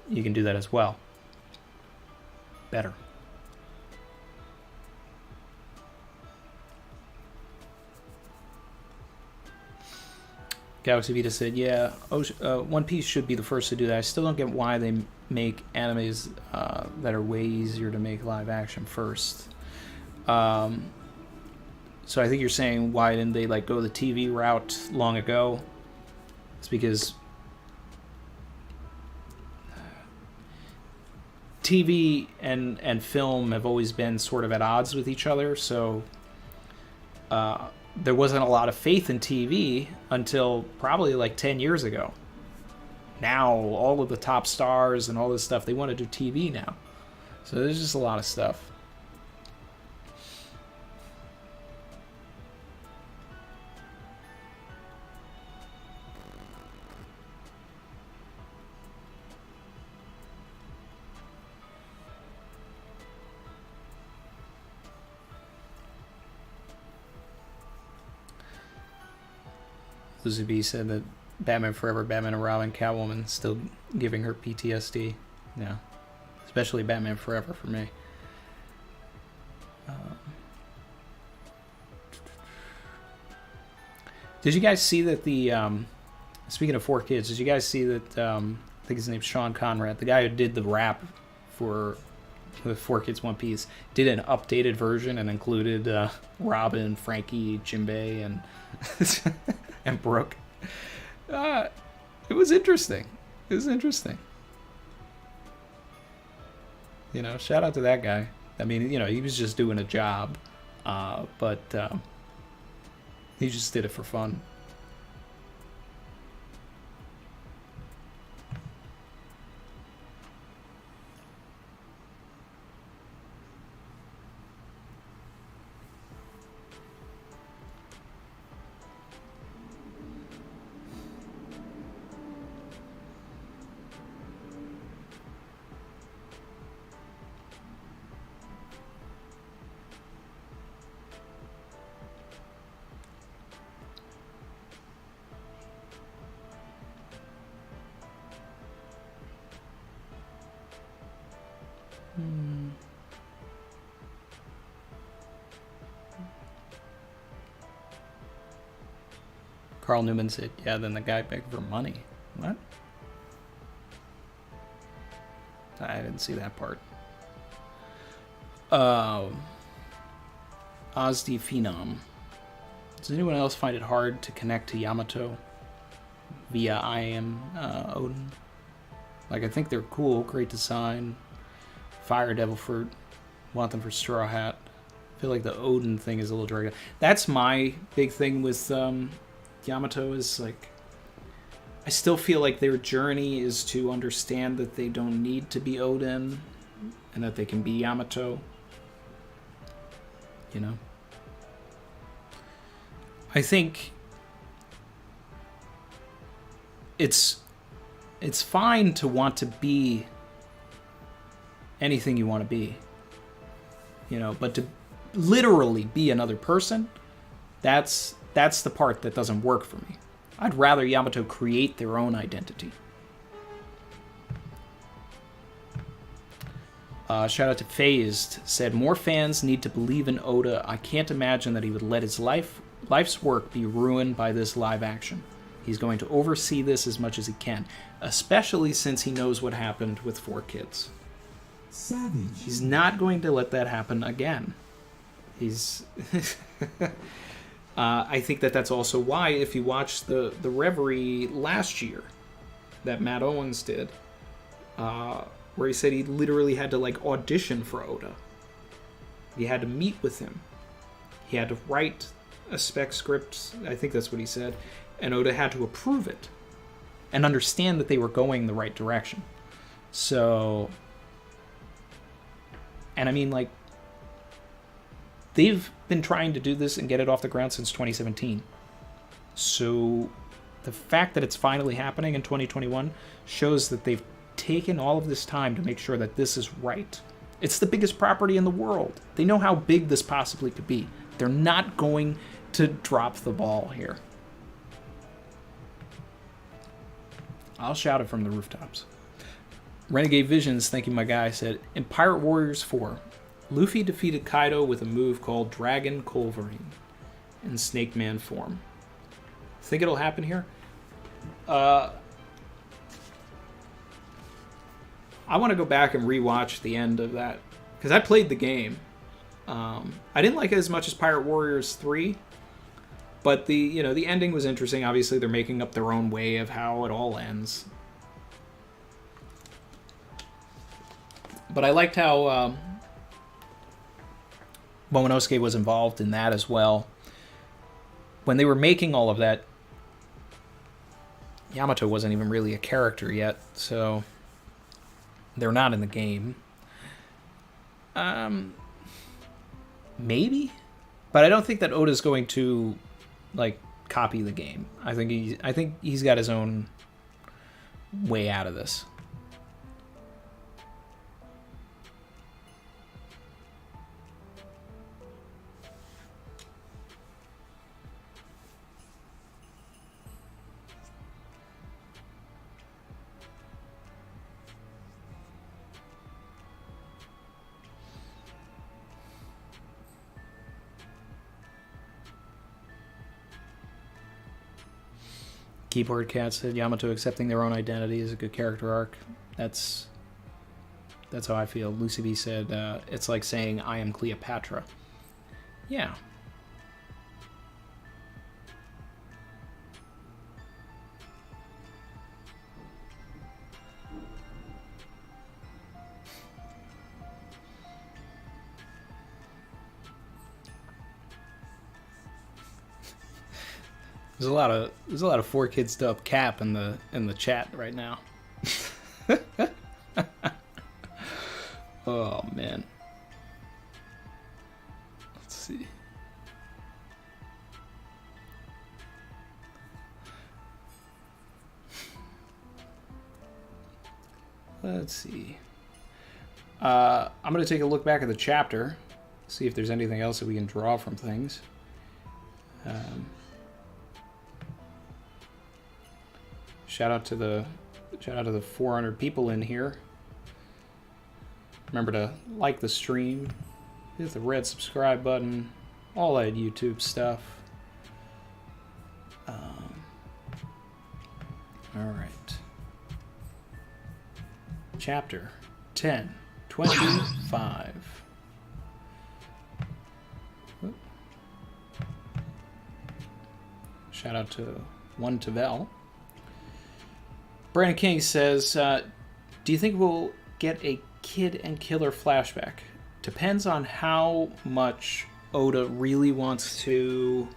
you can do that as well. Better. Galaxy Vita said, yeah, One Piece should be the first to do that. I still don't get why they make animes that are way easier to make live action first. So I think you're saying, why didn't they go the TV route long ago? It's because TV and film have always been sort of at odds with each other, so there wasn't a lot of faith in TV until probably 10 years ago. Now, all of the top stars and all this stuff, they want to do TV now. So there's just a lot of stuff. Lucy B said that Batman Forever, Batman and Robin, Catwoman still giving her PTSD. Yeah. Especially Batman Forever for me. Did you guys see that speaking of 4Kids, did you guys see that, I think his name's Sean Conrad, the guy who did the rap for 4Kids One Piece, did an updated version and included Robin, Frankie, Jinbei, and and Brooke. It was interesting. Shout out to that guy. I mean, he was just doing a job. But he just did it for fun. Carl Newman said, yeah, then the guy begged for money. What? I didn't see that part. Ozzy Phenom. Does anyone else find it hard to connect to Yamato via I Am Odin? Like, I think they're cool, great design. Fire Devil Fruit. Want them for Straw Hat. I feel like the Odin thing is a little dragged out. That's my big thing with Yamato is, like, I still feel like their journey is to understand that they don't need to be Odin and that they can be Yamato. You know? I think it's fine to want to be anything you want to be. You know, but to literally be another person, that's the part that doesn't work for me. I'd rather Yamato create their own identity. Shout out to Phased. Said, more fans need to believe in Oda. I can't imagine that he would let his life's work be ruined by this live action. He's going to oversee this as much as he can, especially since he knows what happened with 4 Kids. Savage. He's not going to let that happen again. He's... I think that's also why, if you watch the Reverie last year that Matt Owens did, where he said he literally had to, like, audition for Oda. He had to meet with him. He had to write a spec script, I think that's what he said, and Oda had to approve it and understand that they were going the right direction. So... And I mean, like, they've been trying to do this and get it off the ground since 2017. So the fact that it's finally happening in 2021 shows that they've taken all of this time to make sure that this is right. It's the biggest property in the world. They know how big this possibly could be. They're not going to drop the ball here. I'll shout it from the rooftops. Renegade Visions, thank you, my guy, said, in Pirate Warriors 4, Luffy defeated Kaido with a move called Dragon Culverin in Snake Man form. Think it'll happen here? I want to go back and rewatch the end of that, because I played the game. I didn't like it as much as Pirate Warriors 3, but the ending was interesting. Obviously, they're making up their own way of how it all ends. But I liked how Momonosuke was involved in that as well. When they were making all of that, Yamato wasn't even really a character yet, so they're not in the game. Maybe, but I don't think that Oda's going to, like, copy the game. I think he's got his own way out of this. Keyboard Cat said Yamato accepting their own identity is a good character arc. That's how I feel. Lucy B said it's like saying I am Cleopatra. Yeah. There's a lot of 4Kids to up cap in the chat right now. Oh man. Let's see. Let's see. I'm going to take a look back at the chapter, see if there's anything else that we can draw from things. Shout out to the 400 people in here. Remember to like the stream, hit the red subscribe button, all that YouTube stuff. All right. Chapter 10:25. Shout out to One Tavel. Brandon King says, do you think we'll get a Kid and Killer flashback? Depends on how much Oda really wants to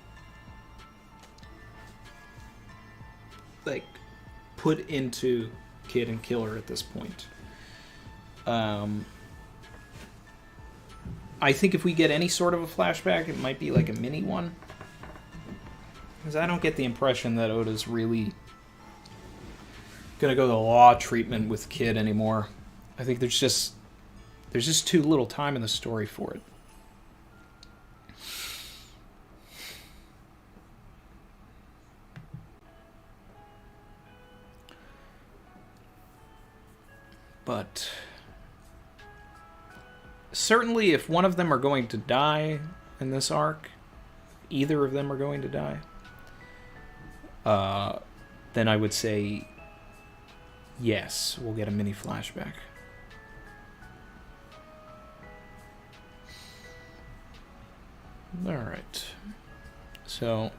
like put into Kid and Killer at this point. I think if we get any sort of a flashback, it might be like a mini one. Because I don't get the impression that Oda's really gonna go the law treatment with Kid anymore. I think there's just too little time in the story for it. But certainly if one of them are going to die in this arc, either of them are going to die, then I would say yes, we'll get a mini flashback. Alright. So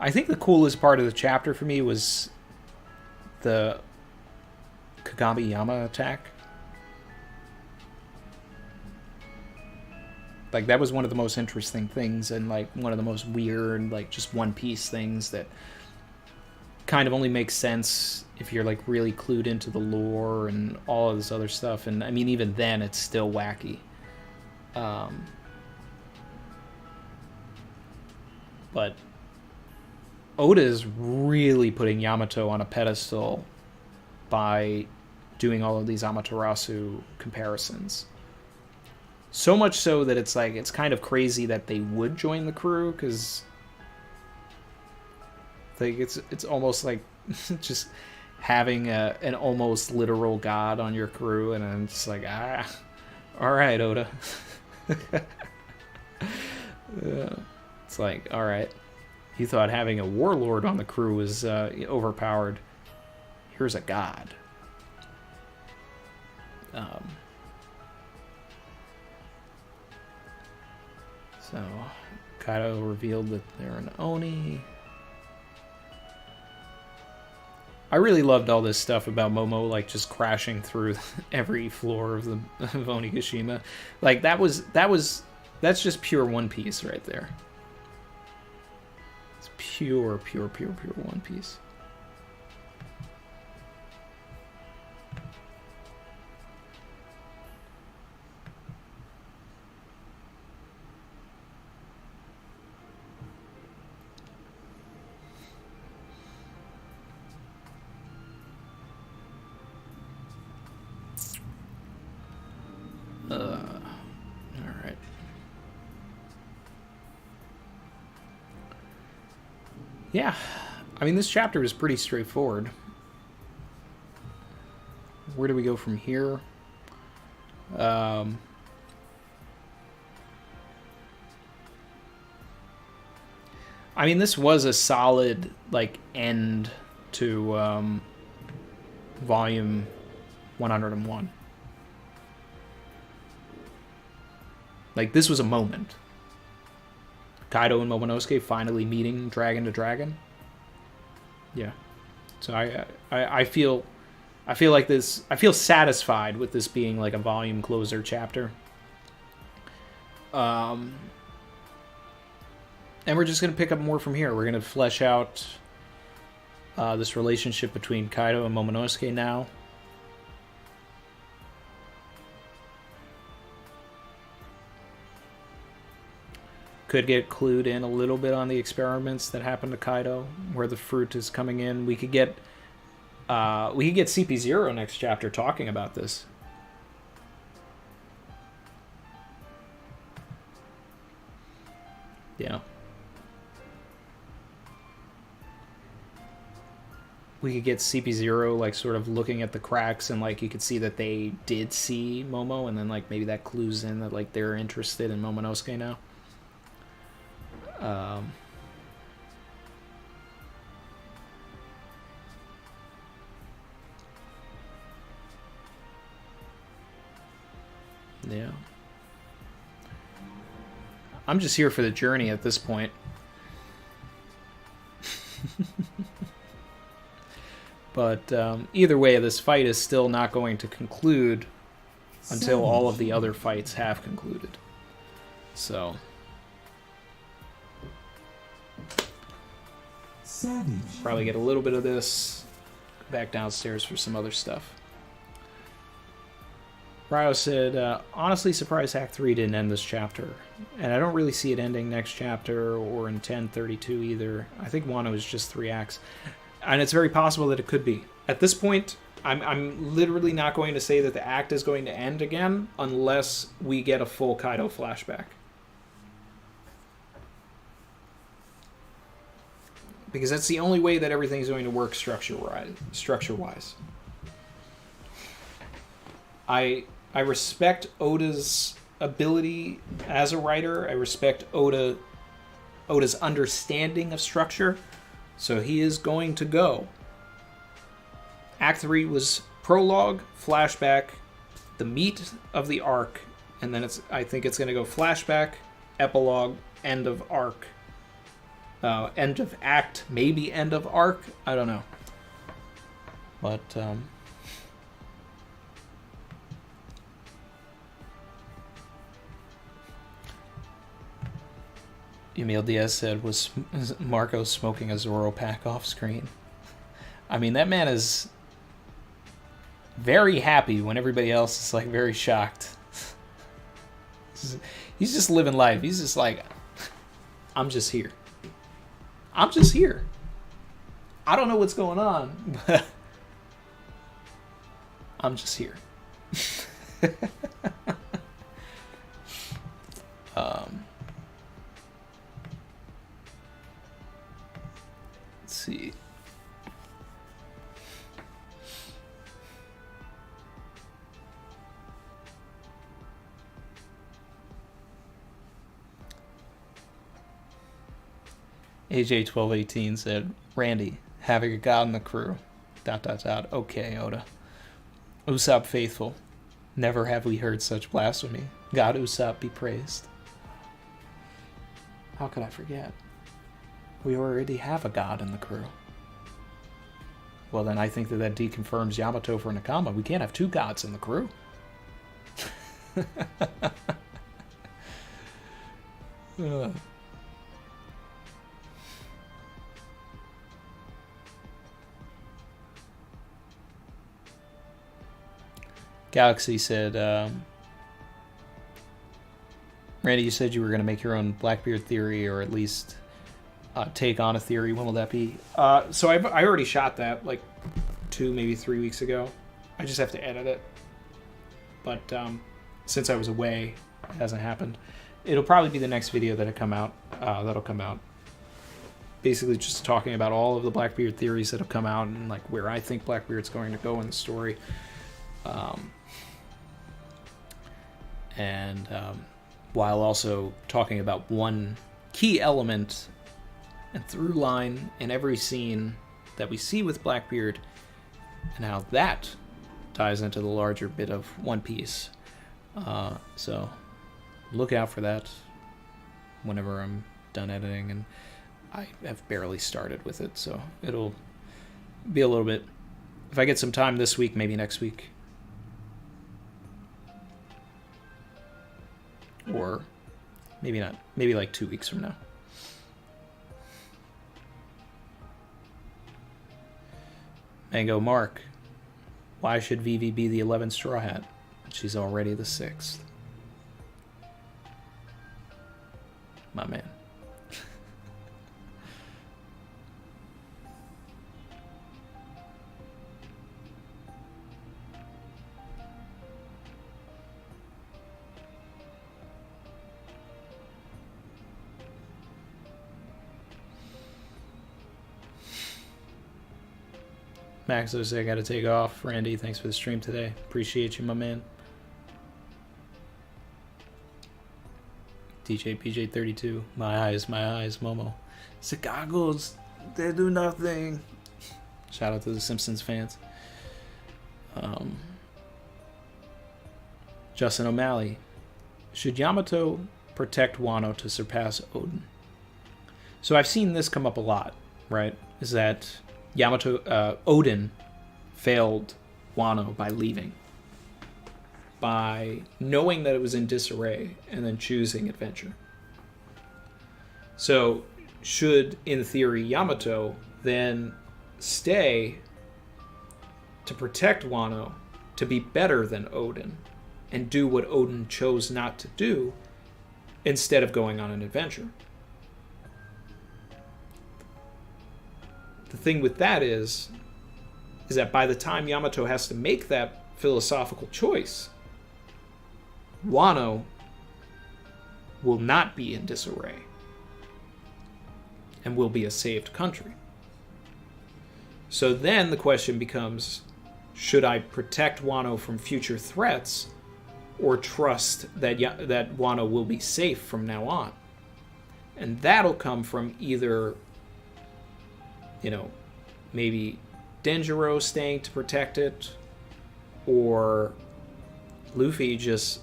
I think the coolest part of the chapter for me was the Kagami-yama attack. Like, that was one of the most interesting things, and like one of the most weird, like, just One Piece things that kind of only makes sense if you're like really clued into the lore and all of this other stuff. And I mean, even then it's still wacky. But Oda is really putting Yamato on a pedestal by doing all of these Amaterasu comparisons. So much so that it's like, it's kind of crazy that they would join the crew, because like it's almost like just having an almost literal god on your crew, and I'm just like, all right, Oda. It's like, all right, you thought having a warlord on the crew was overpowered. Here's a god. So Kaido revealed that they're an Oni. I really loved all this stuff about Momo, like, just crashing through every floor of Onigashima. Like, that's just pure One Piece right there. It's pure One Piece. Alright. Yeah. I mean, this chapter is pretty straightforward. Where do we go from here? I mean, this was a solid, like, end to volume 101. Like, this was a moment. Kaido and Momonosuke finally meeting dragon to dragon. Yeah. So I feel like this. I feel satisfied with this being like a volume closer chapter. And we're just going to pick up more from here. We're going to flesh out this relationship between Kaido and Momonosuke now. Could get clued in a little bit on the experiments that happened to Kaido, where the fruit is coming in. We could get CP0 next chapter talking about this. Yeah. We could get CP0 like sort of looking at the cracks, and like you could see that they did see Momo, and then like maybe that clues in that like they're interested in Momonosuke now. Yeah. I'm just here for the journey at this point. But either way, this fight is still not going to conclude until all of the other fights have concluded. So... Savage. probably get a little bit of this. Go back downstairs for some other stuff. Ryo said, honestly surprised Act 3 didn't end this chapter. And I don't really see it ending next chapter or in 1032 either. I think Wano is just 3 acts. And it's very possible that it could be. At this point, I'm literally not going to say that the act is going to end again unless we get a full Kaido flashback. Because that's the only way that everything's going to work structure-wise. I respect Oda's ability as a writer. I respect Oda's understanding of structure. So he is going to go. Act 3 was prologue, flashback, the meat of the arc, and then I think it's going to go flashback, epilogue, end of arc. End of act, maybe end of arc. I don't know. But, Emil Diaz said, was Marco smoking a Zoro pack off screen? I mean, that man is very happy when everybody else is, like, very shocked. He's just living life. He's just like, I'm just here. I'm just here. I don't know what's going on, but I'm just here. Let's see. AJ1218 said, Randy, having a god in the crew. ... Okay, Oda. Usopp faithful. Never have we heard such blasphemy. God Usopp be praised. How could I forget? We already have a god in the crew. Well, then I think that deconfirms Yamato for Nakama. We can't have 2 gods in the crew. Galaxy said, Randy, you said you were going to make your own Blackbeard theory, or at least take on a theory. When will that be? So I already shot that like 2, maybe 3 weeks ago. I just have to edit it. But since I was away, it hasn't happened. It'll probably be the next video that'll come out. Basically just talking about all of the Blackbeard theories that have come out and like where I think Blackbeard's going to go in the story. While also talking about one key element and through line in every scene that we see with Blackbeard and how that ties into the larger bit of One Piece. So look out for that whenever I'm done editing, and I have barely started with it, so it'll be a little bit. If I get some time this week, maybe next week. Or maybe not. Maybe like 2 weeks from now. Mango Mark. Why should Vivi be the 11th Straw Hat? She's already the 6th. My man. Max says I gotta take off. Randy, thanks for the stream today. Appreciate you, my man. DJ PJ32. My eyes, Momo. It's the goggles. They do nothing. Shout out to the Simpsons fans. Justin O'Malley. Should Yamato protect Wano to surpass Odin? So I've seen this come up a lot, right? Is that Odin failed Wano by leaving. By knowing that it was in disarray and then choosing adventure. So, should, in theory, Yamato then stay to protect Wano to be better than Odin and do what Odin chose not to do instead of going on an adventure? The thing with that is that by the time Yamato has to make that philosophical choice, Wano will not be in disarray and will be a saved country. So then the question becomes, should I protect Wano from future threats or trust that that Wano will be safe from now on? And that'll come from either, maybe Denjiro staying to protect it, or Luffy just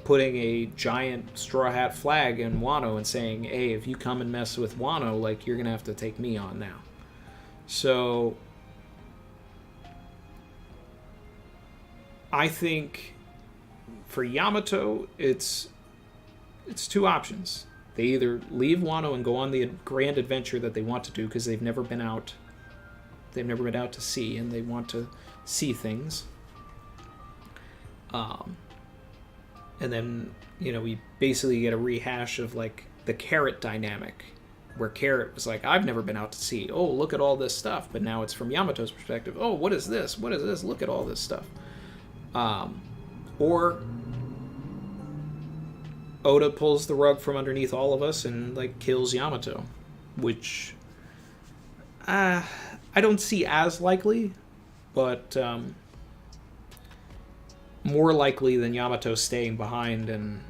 putting a giant Straw Hat flag in Wano and saying, hey, if you come and mess with Wano, you're going to have to take me on now. So I think for Yamato, it's two options. They either leave Wano and go on the grand adventure that they want to do because they've never been out to sea and they want to see things. And then, we basically get a rehash of the Carrot dynamic, where Carrot was like, I've never been out to sea. Oh, look at all this stuff. But now it's from Yamato's perspective. Oh, what is this? What is this? Look at all this stuff. Or Oda pulls the rug from underneath all of us and kills Yamato, which I don't see as likely, but more likely than Yamato staying behind and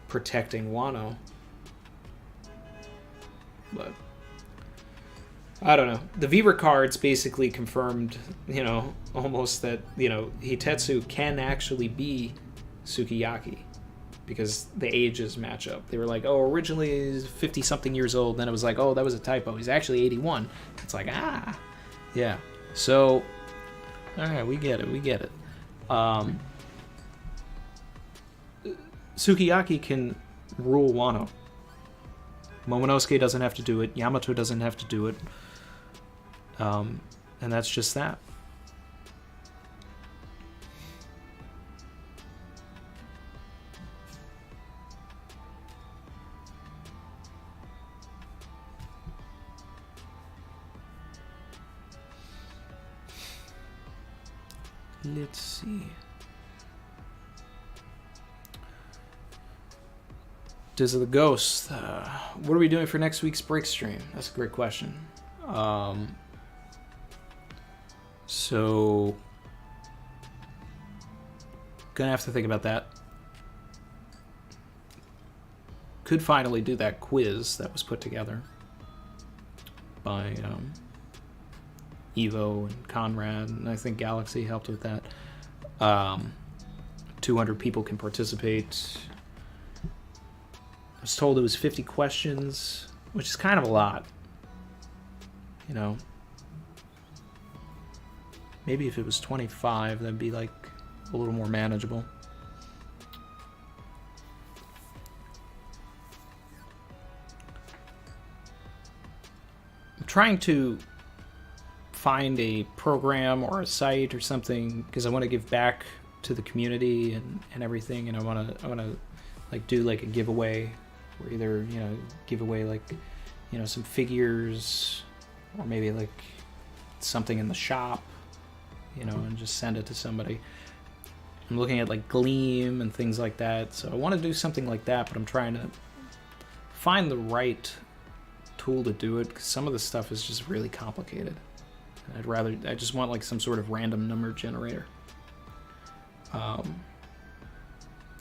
protecting Wano. But I don't know. The Vibra cards basically confirmed, almost that, Hitetsu can actually be Sukiyaki because the ages match up. They were like, oh, originally he's 50-something years old. Then it was like, oh, that was a typo. He's actually 81. It's like, yeah. So, all right, we get it. Sukiyaki can rule Wano. Momonosuke doesn't have to do it. Yamato doesn't have to do it. And that's just that. Let's see. Diz of the Ghost. What are we doing for next week's break stream? That's a great question. So, gonna have to think about that. Could finally do that quiz that was put together by Evo and Conrad, and I think Galaxy helped with that. 200 people can participate. I was told it was 50 questions, which is kind of a lot. Maybe if it was 25, that'd be a little more manageable. I'm trying to find a program or a site or something, because I want to give back to the community and everything, and I want to like do like a giveaway, or either give away like some figures, or maybe like something in the shop, and just send it to somebody. I'm looking at like Gleam and things like that, so I want to do something like that, but I'm trying to find the right tool to do it, because some of the stuff is just really complicated. I just want like some sort of random number generator.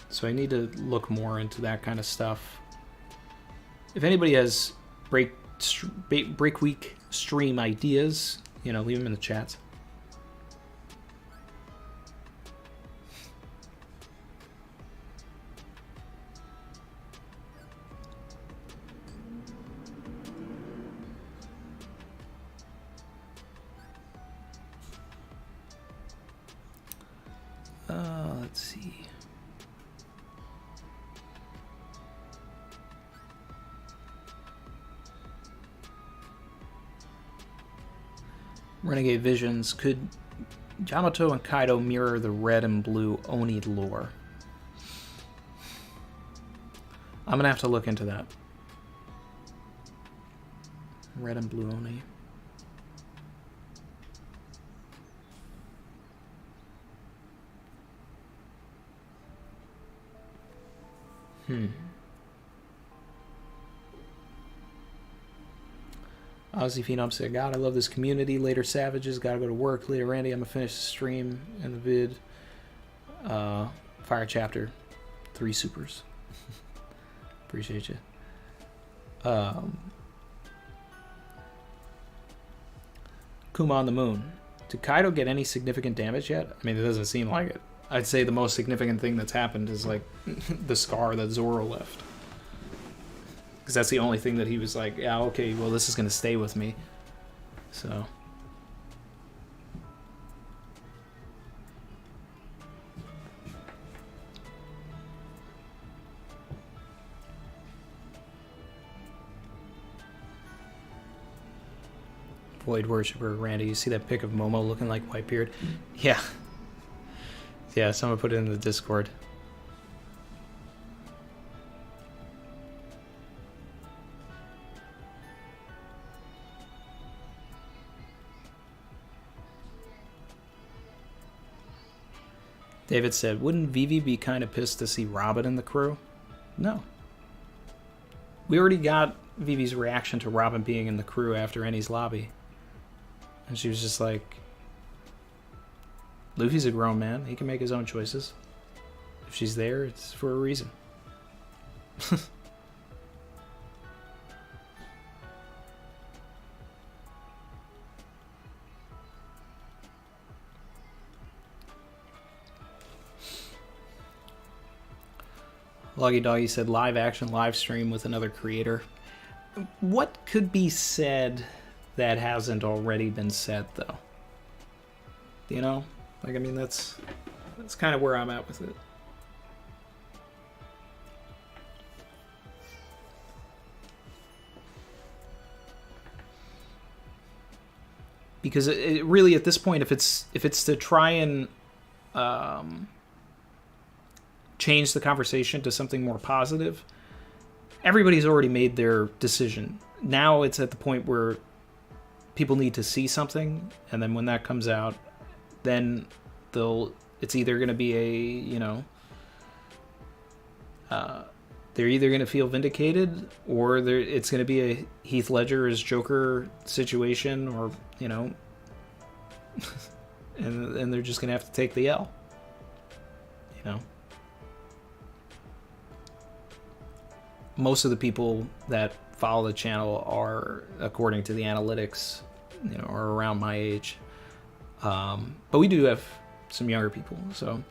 So I need to look more into that kind of stuff. If anybody has break week stream ideas, leave them in the chats. Let's see. Renegade Visions. Could Yamato and Kaido mirror the red and blue Oni lore? I'm gonna have to look into that. Red and blue Oni. Ozzy Phenom said, God, I love this community. Later Savages, gotta go to work. Later Randy, I'm gonna finish the stream and the vid. Fire Chapter 3 supers. Appreciate you. Kuma on the Moon. Did Kaido get any significant damage yet? I mean, it doesn't seem like it. I'd say the most significant thing that's happened is like the scar that Zoro left. Because that's the only thing that he was like, yeah, okay, well, this is going to stay with me. So. Void Worshipper, Randy, you see that pic of Momo looking like Whitebeard? Yeah. Yeah, someone put it in the Discord. David said, wouldn't Vivi be kind of pissed to see Robin in the crew? No. We already got Vivi's reaction to Robin being in the crew after Eni's lobby. And she was just like, Luffy's a grown man. He can make his own choices. If she's there, it's for a reason. Loggy Doggy said live action live stream with another creator. What could be said that hasn't already been said, though? You know? Like, I mean, that's kind of where I'm at with it. Because it really, at this point, if it's to try and change the conversation to something more positive, everybody's already made their decision. Now it's at the point where people need to see something, and then when that comes out, then it's either going to be they're either going to feel vindicated, or it's going to be a Heath Ledger as Joker situation, or and they're just going to have to take the L. Most of the people that follow the channel are, according to the analytics, are around my age. But we do have some younger people. So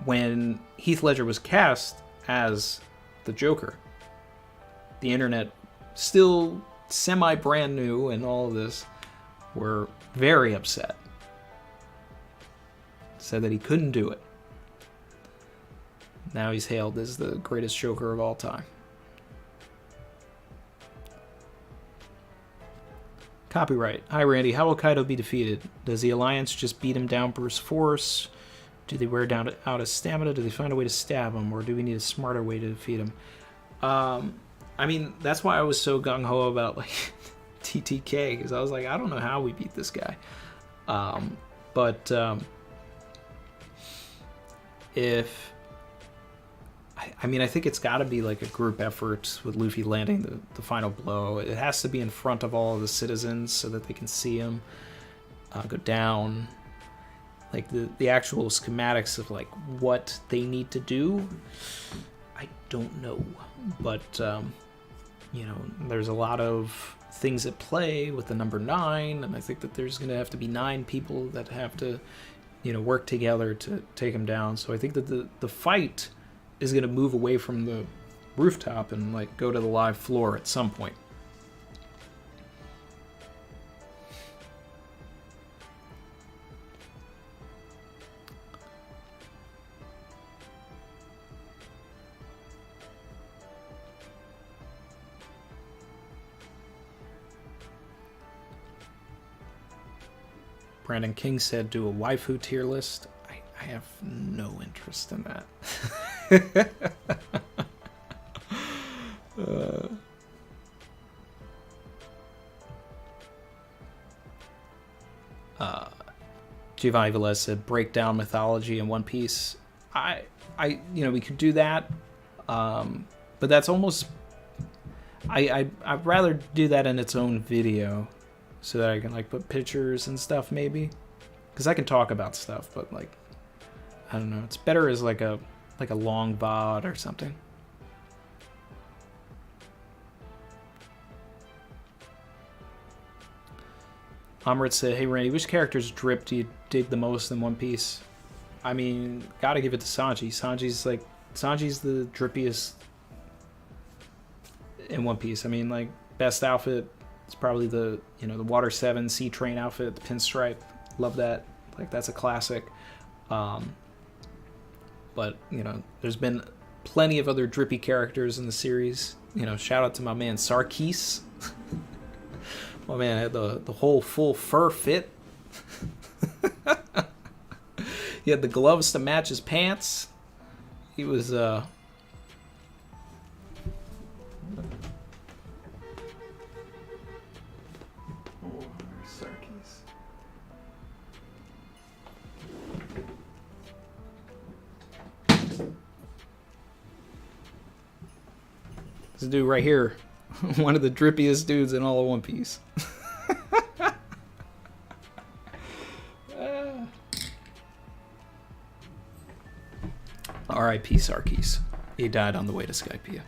when Heath Ledger was cast as the Joker, the internet, still semi brand new and all of this, were very upset. Said that he couldn't do it. Now he's hailed as the greatest Joker of all time. Copyright. Hi, Randy. How will Kaido be defeated? Does the Alliance just beat him down brute force? Do they wear down out his stamina? Do they find a way to stab him? Or do we need a smarter way to defeat him? I mean, that's why I was so gung-ho about, like, TTK. Because I was like, I don't know how we beat this guy. If... I mean, I think it's got to be like a group effort with Luffy landing the final blow. It has to be in front of all of the citizens so that they can see him go down. Like the actual schematics of like what they need to do, I don't know. But, you know, there's a lot of things at play with the number 9. And I think that there's going to have to be 9 people that have to, you know, work together to take him down. So I think that the fight is going to move away from the rooftop and like go to the live floor at some point. Brandon King said do a waifu tier list. I have no interest in that. Giovanni Velez said break down mythology in One Piece. You know, we could do that, but that's almost. I'd rather do that in its own video, so that I can like put pictures and stuff maybe, because I can talk about stuff, but like. I don't know. It's better as like a long VOD or something. Amrit said, "Hey Randy, which character's drip do you dig the most in One Piece?" I mean, gotta give it to Sanji. Sanji's the drippiest in One Piece. I mean, like best outfit is probably the Water 7 Sea Train outfit, the pinstripe. Love that. Like that's a classic. But, you know, there's been plenty of other drippy characters in the series. You know, shout out to my man Sarkis. My man had the whole full fur fit. He had the gloves to match his pants. He was, This dude right here, one of the drippiest dudes in all of One Piece. R.I.P. Sarkis. He died on the way to Skypiea.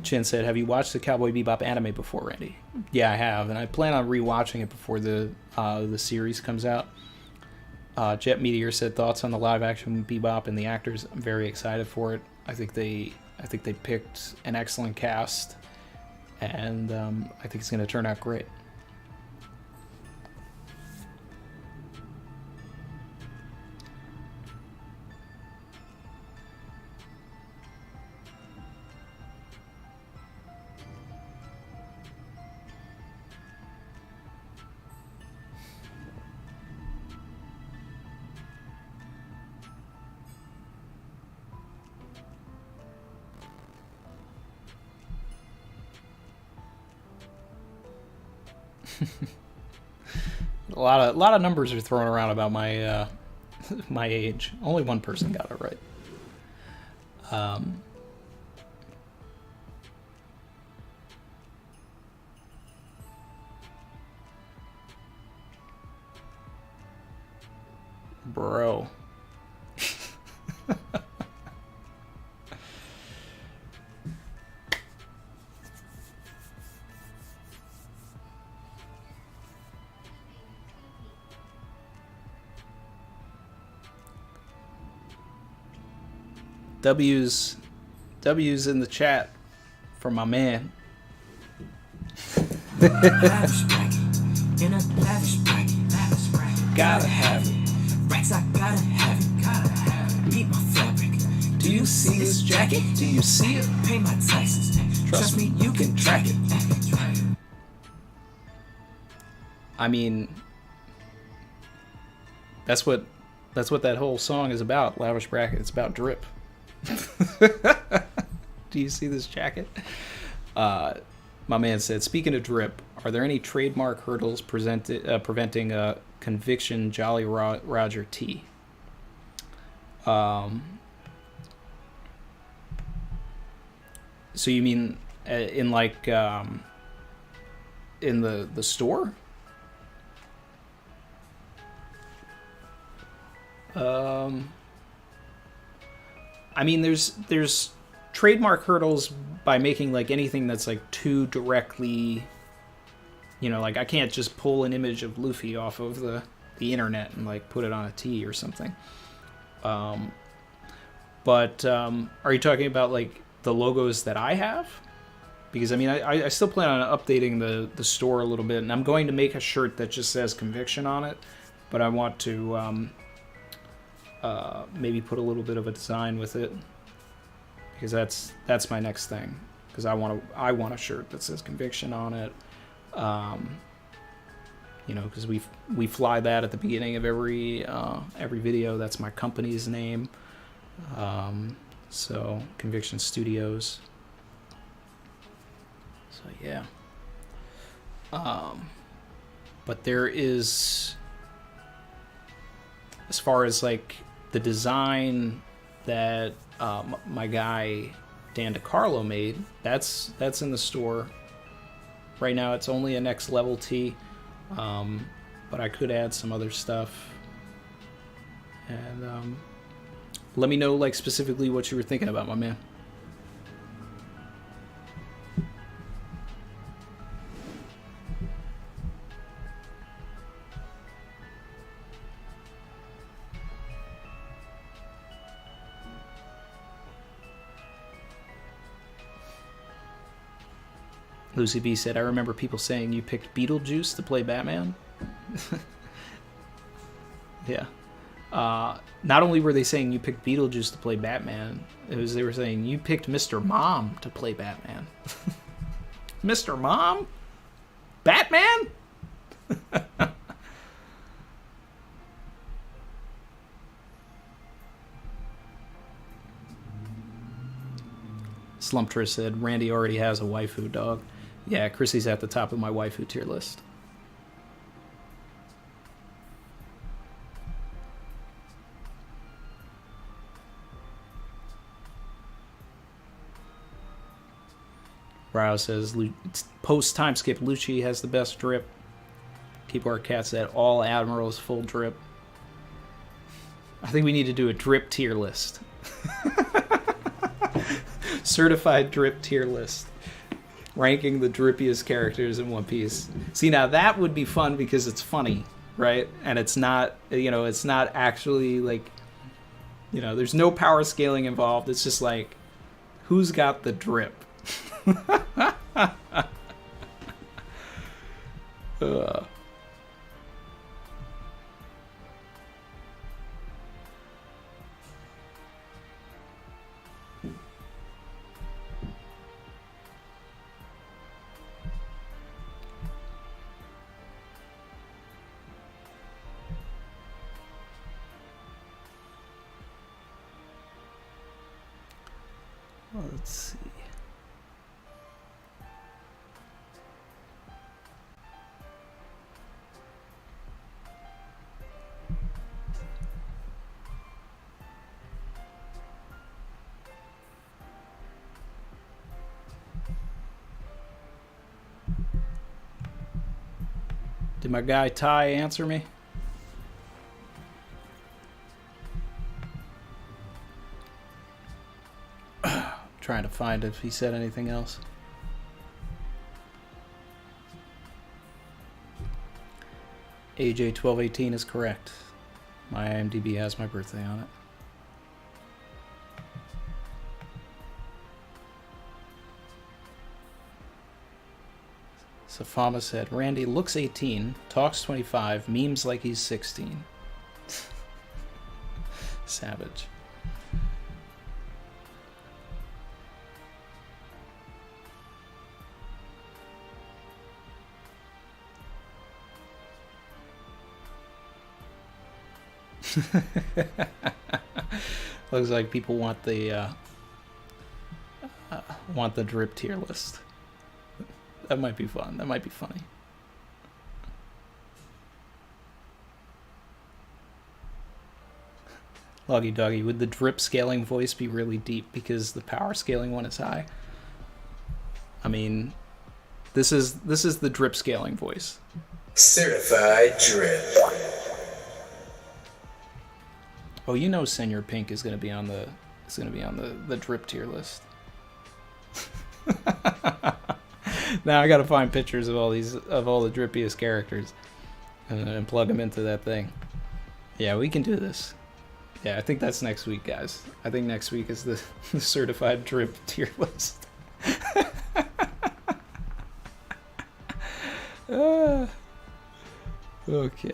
Chin said, "Have you watched the Cowboy Bebop anime before, Randy?" Yeah, I have, and I plan on rewatching it before the series comes out. Jet Meteor said thoughts on the live action Bebop and the actors. I'm very excited for it. I think they picked an excellent cast, and I think it's going to turn out great. A lot of numbers are thrown around about my my age. Only one person got it right. Bro. W's in the chat from my man. Gotta have it. Racks, I gotta have it. Beat my fabric. Do you see this jacket? Do you see it? Pay my taxes. Trust me, you can track it. I mean, that's what that whole song is about. Lavish Bracket. It's about drip. Do you see this jacket? My man said, speaking of drip, are there any trademark hurdles preventing a conviction Jolly Roger T? So you mean in like in the store? I mean, there's trademark hurdles by making like anything that's like too directly, you know, like I can't just pull an image of Luffy off of the internet and like put it on a tee or something. But are you talking about like the logos that I have? Because I mean, I still plan on updating the store a little bit, and I'm going to make a shirt that just says Conviction on it, but I want to maybe put a little bit of a design with it, because that's my next thing. Because I want a shirt that says Conviction on it. You know, because we fly that at the beginning of every video. That's my company's name. So Conviction Studios. So yeah. But there is, as far as like the design that my guy Dan DiCarlo made, that's in the store right now. It's only a next level tee, but I could add some other stuff. And let me know like specifically what you were thinking about, my man. Lucy B said, I remember people saying you picked Beetlejuice to play Batman. Yeah. Not only were they saying you picked Beetlejuice to play Batman, they were saying you picked Mr. Mom to play Batman. Mr. Mom? Batman? Slumptress said, Randy already has a waifu, dog. Yeah, Chrissy's at the top of my waifu tier list. Rao says, post time skip, Lucci has the best drip. Keyboard Cat said, all Admirals full drip. I think we need to do a drip tier list. Certified drip tier list. Ranking the drippiest characters in One Piece. See, now that would be fun because it's funny, right? And it's not, it's not actually like, there's no power scaling involved. It's just like, who's got the drip? Let's see. Did my guy Ty answer me? Trying to find if he said anything else. AJ1218 is correct. My IMDb has my birthday on it. Safama said, Randy looks 18, talks 25, memes like he's 16. Savage. Looks like people want the drip tier list. That might be fun. That might be funny. Loggy Doggy, would the drip scaling voice be really deep because the power scaling one is high? I mean, this is the drip scaling voice. Certified drip. Oh, you know, Senor Pink is gonna be on the drip tier list. Now I gotta find pictures of all the drippiest characters and plug them into that thing. Yeah, we can do this. Yeah, I think that's next week, guys. I think next week is the certified drip tier list. Okay.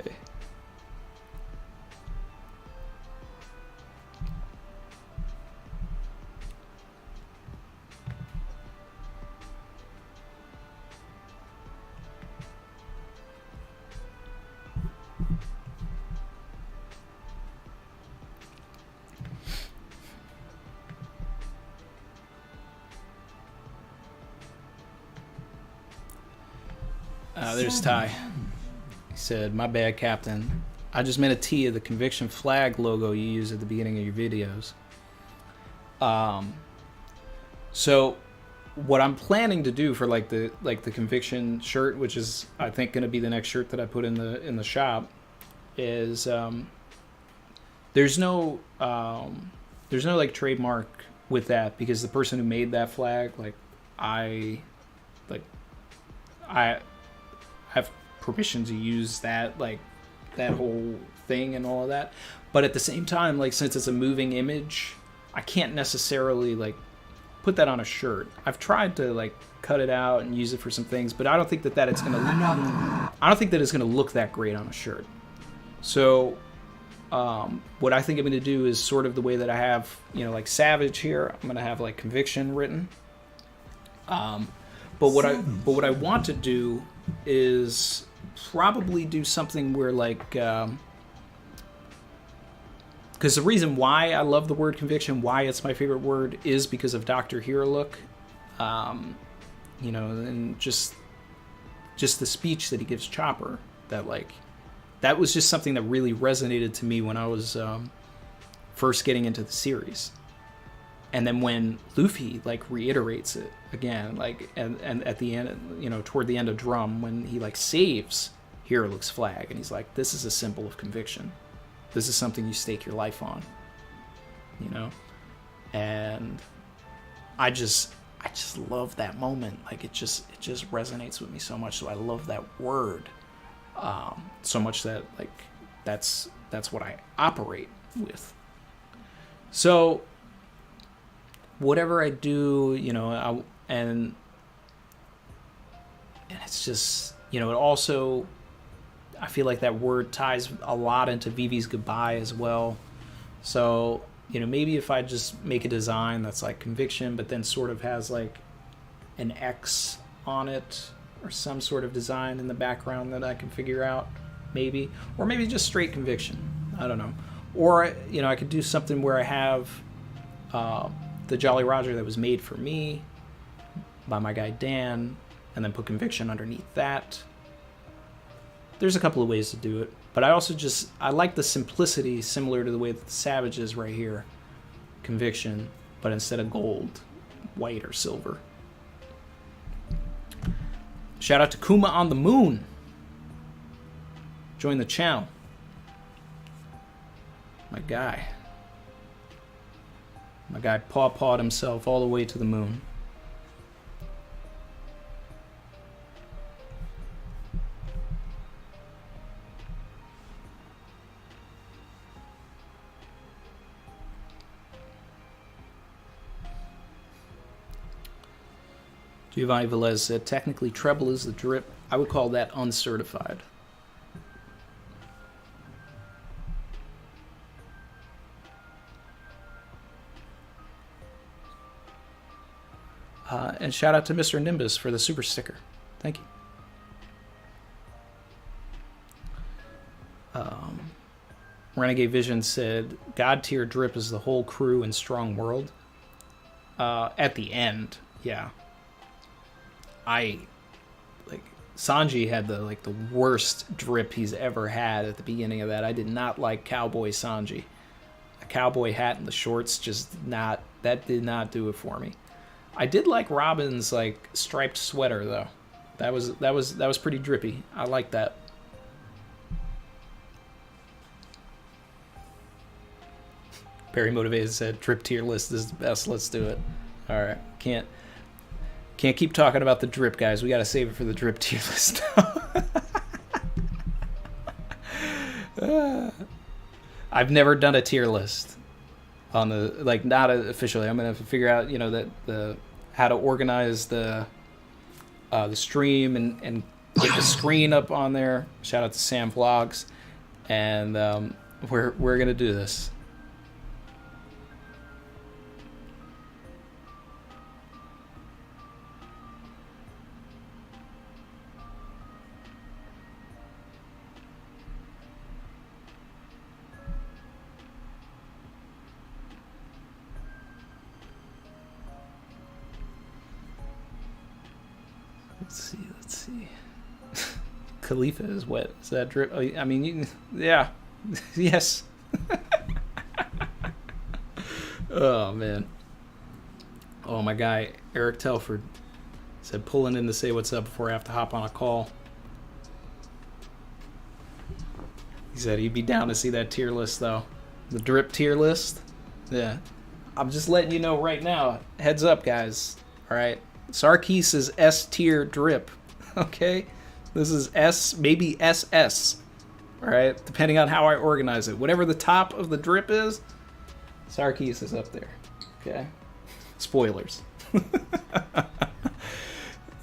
There's Ty. He said, "My bad, Captain. I just made a T of the conviction flag logo you use at the beginning of your videos." So what I'm planning to do for the conviction shirt, which is I think going to be the next shirt that I put in the shop, is there's no trademark with that, because the person who made that flag, I have permission to use that whole thing and all of that. But at the same time, since it's a moving image, I can't necessarily put that on a shirt. I've tried to cut it out and use it for some things, but I don't think that it's gonna look that great on a shirt. So what I think I'm gonna do is sort of the way that I have, Savage here. I'm gonna have conviction written. But what I want to do is probably do something where because the reason why I love the word conviction, why it's my favorite word, is because of Dr. Herolook. And just the speech that he gives Chopper, that was just something that really resonated to me when I was first getting into the series. And then when Luffy reiterates it again, and at the end, toward the end of Drum, when he saves Herolook's flag, and he's like, "This is a symbol of conviction. This is something you stake your life on." And I just love that moment. It just resonates with me so much. So I love that word so much that that's what I operate with. So whatever I do, and it's just, it also, I feel like that word ties a lot into Vivi's goodbye as well. So, maybe if I just make a design that's conviction, but then sort of has an X on it, or some sort of design in the background that I can figure out, maybe. Or maybe just straight conviction. I don't know. Or, I could do something where I have the Jolly Roger that was made for me by my guy Dan, and then put conviction underneath that. There's a couple of ways to do it, but I like the simplicity, similar to the way that the Savage is right here. Conviction, but instead of gold, white or silver. Shout out to Kuma on the Moon. Join the channel. My guy paw-pawed himself all the way to the moon. Giovanni Velez said, technically treble is the drip. I would call that uncertified. And shout out to Mr. Nimbus for the super sticker. Thank you. Renegade Vision said, God tier drip is the whole crew in Strong World. At the end, yeah. Sanji had the worst drip he's ever had at the beginning of that. I did not like Cowboy Sanji. A cowboy hat and the shorts that did not do it for me. I did like Robin's striped sweater though. That was pretty drippy. I like that. Perry Motivated said, drip tier list is the best. Let's do it. All right. Can't keep talking about the drip, guys. We got to save it for the drip tier list. I've never done a tier list on the not officially. I'm gonna have to figure out how to organize the stream and get the screen up on there. Shout out to Sam Vlogs, and we're gonna do this. Let's see. Khalifa is wet. Is that drip? I mean, yeah. Yes. Oh, man. Oh, my guy, Eric Telford, said pulling in to say what's up before I have to hop on a call. He said he'd be down to see that tier list, though. The drip tier list? Yeah. I'm just letting you know right now. Heads up, guys. All right. Sarkis is S tier drip. Okay? This is S, maybe SS. All right? Depending on how I organize it. Whatever the top of the drip is, Sarkis is up there. Okay? Spoilers.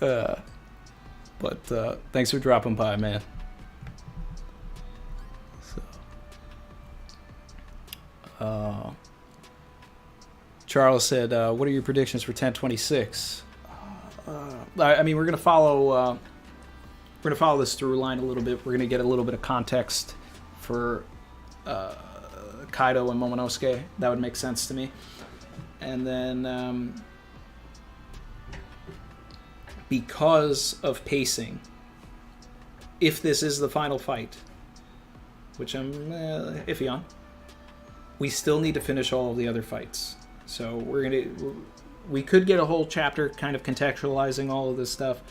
But thanks for dropping by, man. So, Charles said, what are your predictions for 1026? I mean, we're gonna follow this through line a little bit. We're gonna get a little bit of context for Kaido and Momonosuke. That would make sense to me. And then because of pacing, if this is the final fight, which I'm iffy on, we still need to finish all of the other fights. So we could get a whole chapter kind of contextualizing all of this stuff,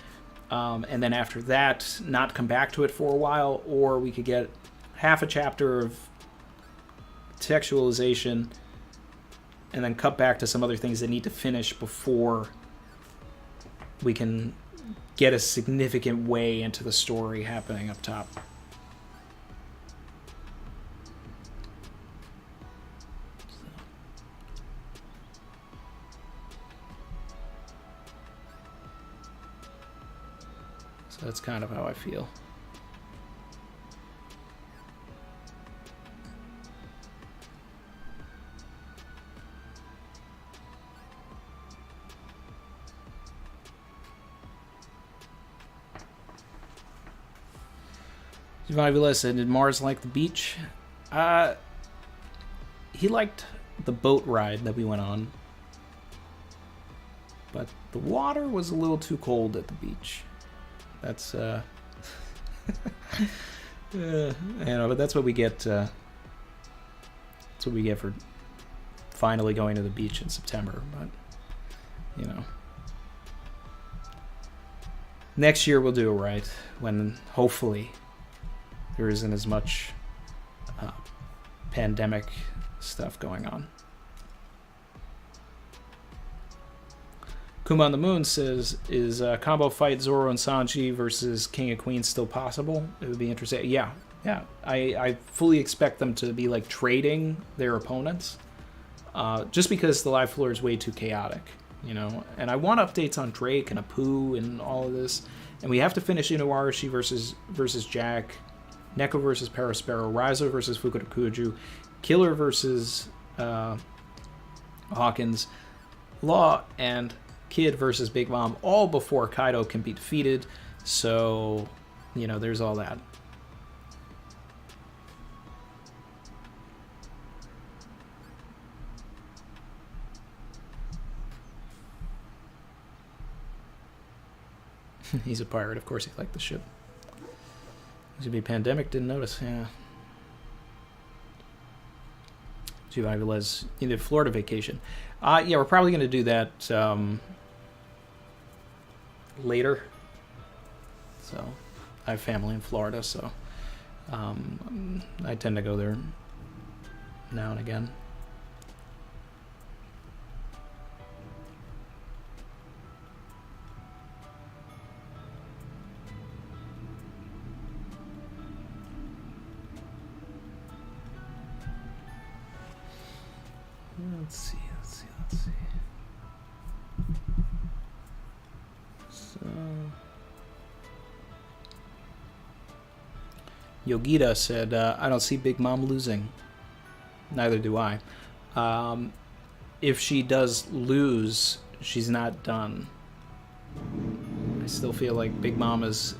and then after that not come back to it for a while, or we could get half a chapter of contextualization and then cut back to some other things that need to finish before we can get a significant way into the story happening up top. So that's kind of how I feel. Vivula said, did Mars like the beach? He liked the boat ride that we went on. But the water was a little too cold at the beach. That's, but that's what we get, that's what we get for finally going to the beach in September. But, next year we'll do it right, when hopefully there isn't as much pandemic stuff going on. Kuma on the Moon says, is a combo fight Zoro and Sanji versus King and Queen still possible? It would be interesting. Yeah. I fully expect them to be trading their opponents, just because the live floor is way too chaotic, and I want updates on Drake and Apu and all of this, and we have to finish Inuarashi versus Jack, Neko versus Paraspero, Raizo versus Fukurokuju, Killer versus Hawkins, Law and Kid versus Big Mom, all before Kaido can be defeated. So, there's all that. He's a pirate. Of course he liked the ship. There's going to be a pandemic. Didn't notice. Yeah. Giovanni Velez, you did Florida vacation. Yeah, we're probably going to do that later. So, I have family in Florida, so I tend to go there now and again. Let's see. So, Yogita said, I don't see Big Mom losing. Neither do I. If she does lose, she's not done. I still feel like Big Mom is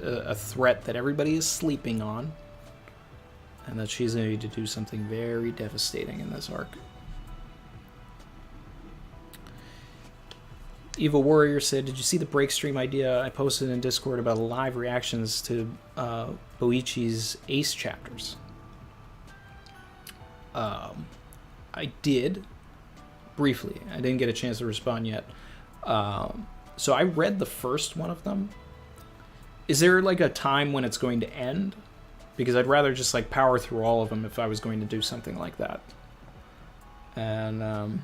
a threat that everybody is sleeping on. And that she's going to need to do something very devastating in this arc. Evil Warrior said, did you see the break stream idea I posted in Discord about live reactions to Boichi's Ace chapters? I did, briefly. I didn't get a chance to respond yet. So I read the first one of them. Is there like a time when it's going to end? Because I'd rather just like power through all of them if I was going to do something like that. And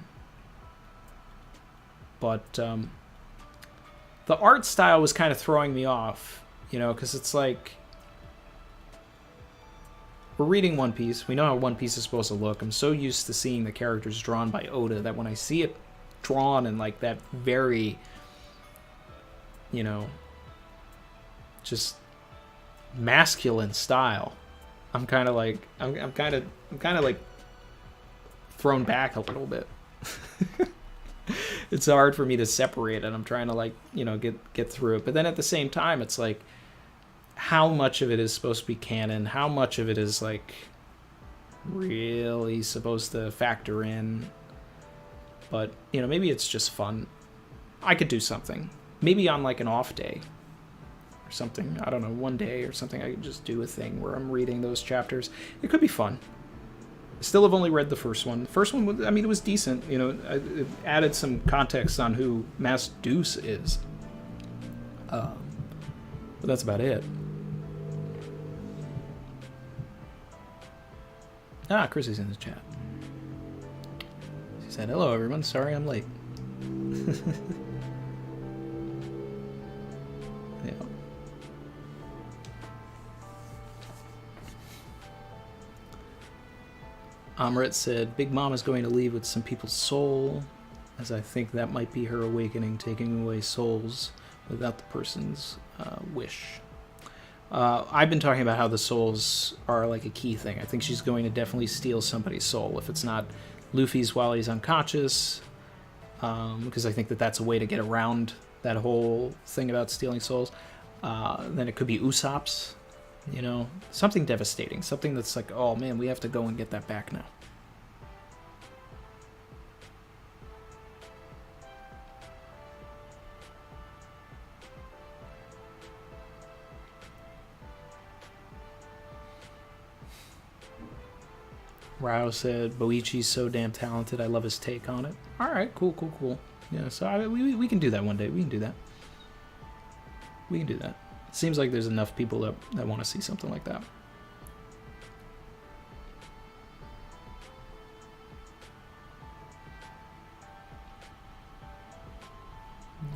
but the art style was kind of throwing me off, you know, because it's like we're reading One Piece. We know how One Piece is supposed to look. I'm so used to seeing the characters drawn by Oda that when I see it drawn in like that very, you know, just masculine style, I'm kind of like I'm kind of like thrown back a little bit. It's hard for me to separate it. I'm trying to like, you know, get through it. But then at the same time, it's like how much of it is supposed to be canon? How much of it is like really supposed to factor in? But, you know, maybe it's just fun. I could do something. Maybe on like an off day or something. I don't know, one day or something. I could just do a thing where I'm reading those chapters. It could be fun. Still have only read the first one. The first one, I mean, it was decent. You know, it added some context on who Mass Deuce is. But that's about it. Ah, Chrissy's in the chat. She said, hello, everyone. Sorry I'm late. Yeah. Amrit said, Big Mom is going to leave with some people's soul, as I think that might be her awakening, taking away souls without the person's wish. I've been talking about how the souls are like a key thing. I think she's going to definitely steal somebody's soul. If it's not Luffy's while he's unconscious, because I think that that's a way to get around that whole thing about stealing souls. Then it could be Usopp's. You know, something devastating. Something that's like, oh man, we have to go and get that back now. Rao said, Boichi's so damn talented. I love his take on it. All right, cool. Yeah, so we can do that one day. We can do that. Seems like there's enough people that want to see something like that.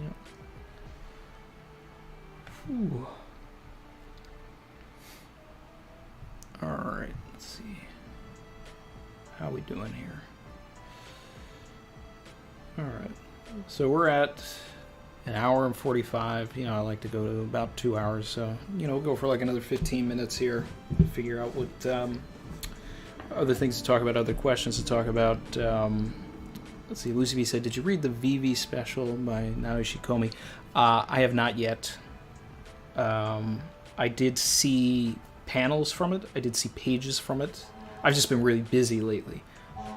Yep. Ooh. All right, let's see. How we doing here? All right, so we're at an hour and 45. You know, I like to go to about 2 hours, so you know, we'll go for like another 15 minutes here. Figure out what other things to talk about, other questions to talk about. Let's see. Lucy B said, "Did you read the VV special by Naoshi Komi?" I have not yet. I did see panels from it. I did see pages from it. I've just been really busy lately.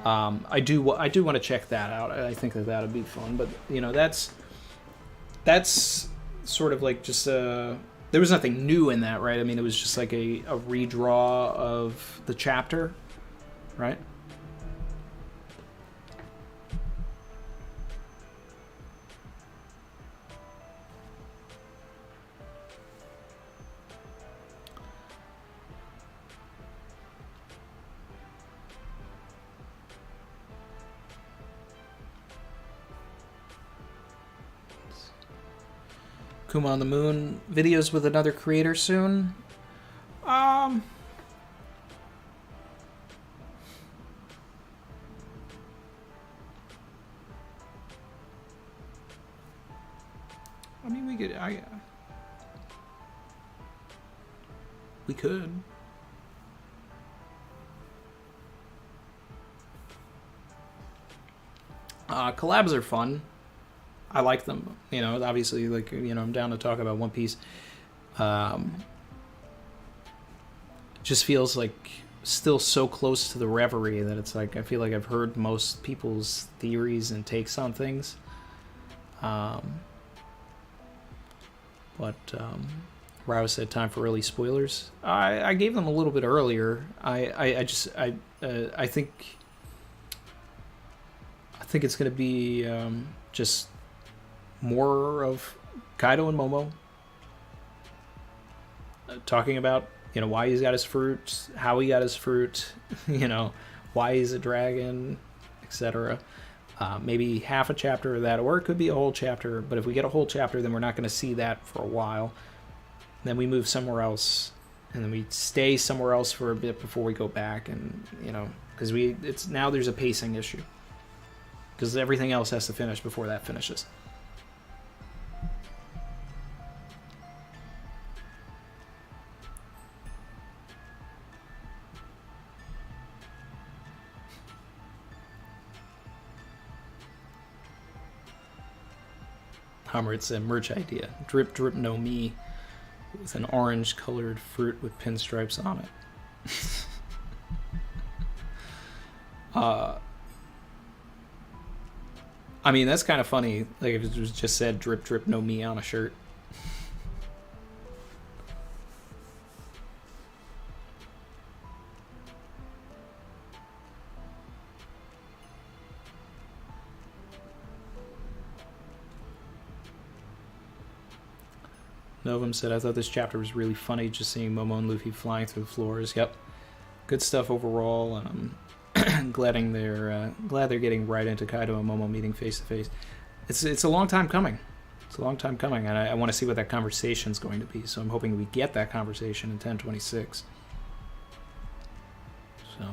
I do want to check that out. I think that would be fun. But you know, that's sort of like just there was nothing new in that, right? I mean, it was just like a redraw of the chapter, right? Kuma on the Moon videos with another creator soon. I mean, we could. Collabs are fun. I like them. You know, obviously, like, you know, I'm down to talk about One Piece. Just feels like still so close to the reverie that it's like I feel like I've heard most people's theories and takes on things. But Rao said time for early spoilers. I gave them a little bit earlier. I think it's going to be just more of Kaido and Momo talking about, you know, why he's got his fruit, how he got his fruit, you know, why he's a dragon, etc. Maybe half a chapter of that, or it could be a whole chapter. But if we get a whole chapter, then we're not going to see that for a while. Then we move somewhere else, and then we stay somewhere else for a bit before we go back, and, you know, because it's now there's a pacing issue because everything else has to finish before that finishes. Hammer, it's a merch idea. Drip Drip No Me with an orange colored fruit with pinstripes on it. I mean, that's kind of funny. Like if it was just said Drip Drip No Me on a shirt. Novum said, I thought this chapter was really funny, just seeing Momo and Luffy flying through the floors. Yep. Good stuff overall, and I'm glad they're getting right into Kaido and Momo meeting face to face. It's a long time coming. It's a long time coming, and I want to see what that conversation's going to be, so I'm hoping we get that conversation in 1026. So...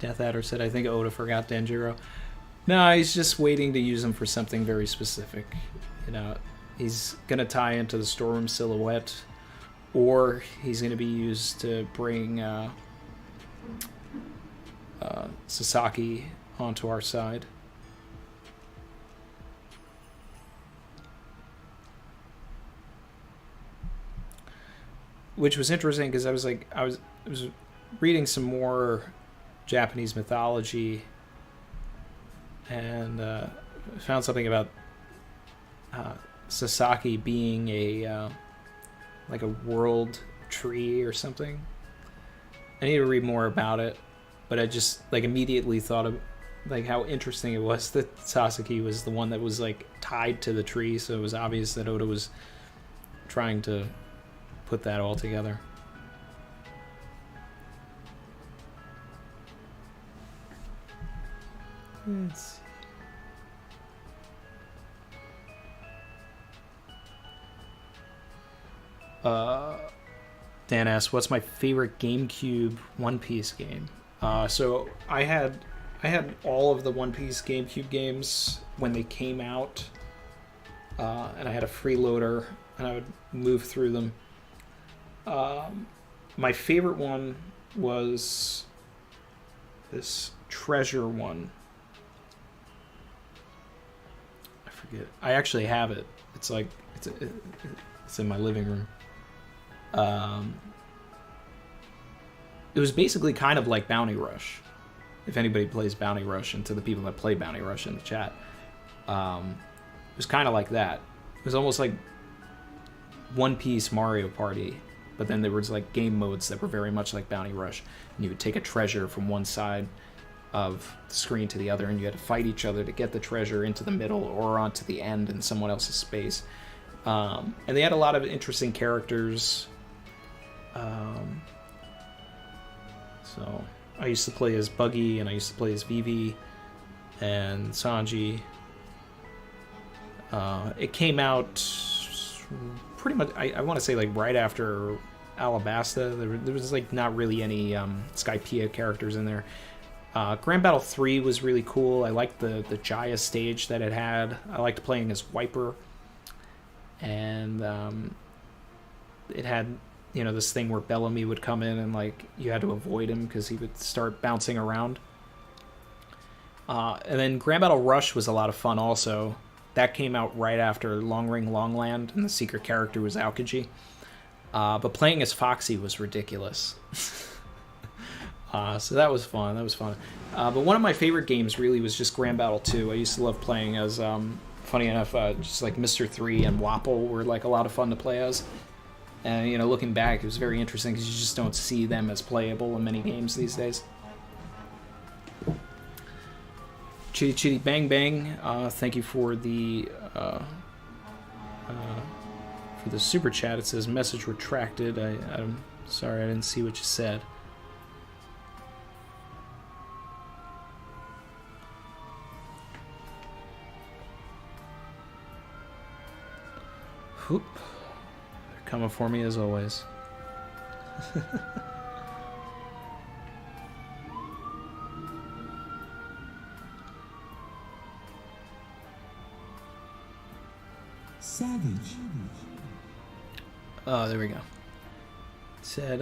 Death Adder said, I think Oda forgot Denjiro. No, he's just waiting to use him for something very specific. You know, he's going to tie into the storeroom silhouette, or he's going to be used to bring Sasaki onto our side. Which was interesting because I was reading some more Japanese mythology and found something about Sasaki being a like a world tree or something. I need to read more about it, but I just like immediately thought of like how interesting it was that Sasaki was the one that was like tied to the tree, so it was obvious that Oda was trying to put that all together. Let's Dan asks, what's my favorite GameCube One Piece game? So I had all of the One Piece GameCube games when they came out, and I had a freeloader, and I would move through them. My favorite one was this treasure one. forget. I actually have it. It's like it's in my living room. It was basically kind of like Bounty Rush. If anybody plays Bounty Rush, and to the people that play Bounty Rush in the chat, it was kind of like that. It was almost like One Piece Mario Party, but then there was like game modes that were very much like Bounty Rush, and you would take a treasure from one side of the screen to the other, and you had to fight each other to get the treasure into the middle or onto the end in someone else's space. And they had a lot of interesting characters. So I used to play as Buggy, and I used to play as Vivi and Sanji. It came out pretty much, I want to say, like right after Alabasta. There was like not really any Skypiea characters in there. Grand Battle 3 was really cool. I liked the Jaya stage that it had. I liked playing as Wiper. And it had, this thing where Bellamy would come in and like you had to avoid him because he would start bouncing around. And then Grand Battle Rush was a lot of fun also. That came out right after Long Ring Longland, and the secret character was Aokiji. But playing as Foxy was ridiculous. So that was fun. But one of my favorite games really was just Grand Battle 2. I used to love playing as, funny enough, just like Mr. 3 and Wapple were like a lot of fun to play as. And, looking back, it was very interesting because you just don't see them as playable in many games these days. Chitty Chitty Bang Bang, thank you for the super chat. It says message retracted. I'm sorry, I didn't see what you said. Whoop. They're coming for me as always. Savage. Oh, there we go. It said,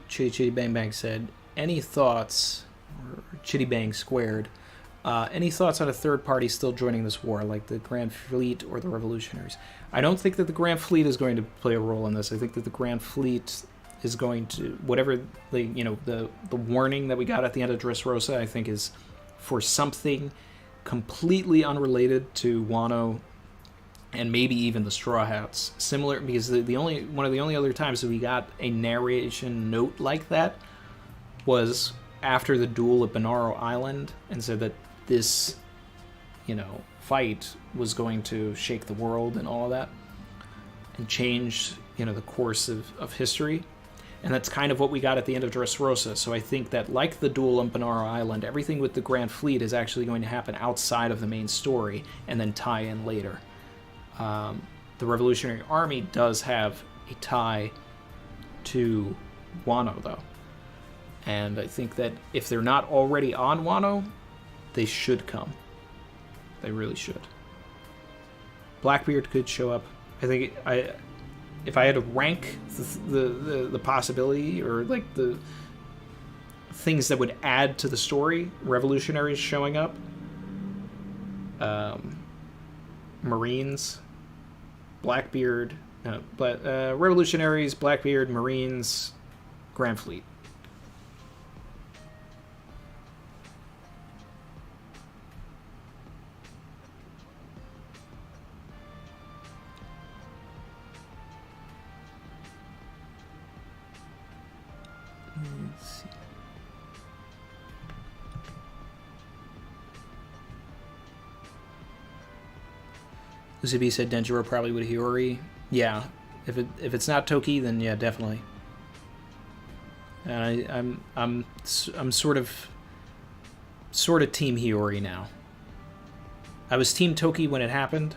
Chitty Chitty Bang Bang said, any thoughts, or Chitty Bang squared, any thoughts on a third party still joining this war, like the Grand Fleet or the Revolutionaries? I don't think that the Grand Fleet is going to play a role in this. I think that the Grand Fleet is going to, whatever the warning that we got at the end of Dressrosa, I think is for something completely unrelated to Wano and maybe even the Straw Hats. Similar, because one of the only other times that we got a narration note like that was after the duel at Bonaro Island, and said that this, fight was going to shake the world and all of that, and change, the course of history. And that's kind of what we got at the end of Dressrosa. So I think that, like the duel on Bonaro Island, everything with the Grand Fleet is actually going to happen outside of the main story and then tie in later. The Revolutionary Army does have a tie to Wano, though. And I think that if they're not already on Wano, they should come. They really should. Blackbeard could show up. I think if I had to rank the possibility, or like the things that would add to the story, Revolutionaries showing up, Marines, Blackbeard, Revolutionaries, Blackbeard, Marines, Grand Fleet. Let's see. Lucy B said Denjiro probably with Hiyori. Yeah, if it's not Toki, then yeah, definitely. And I'm sort of Team Hiyori now. I was Team Toki when it happened,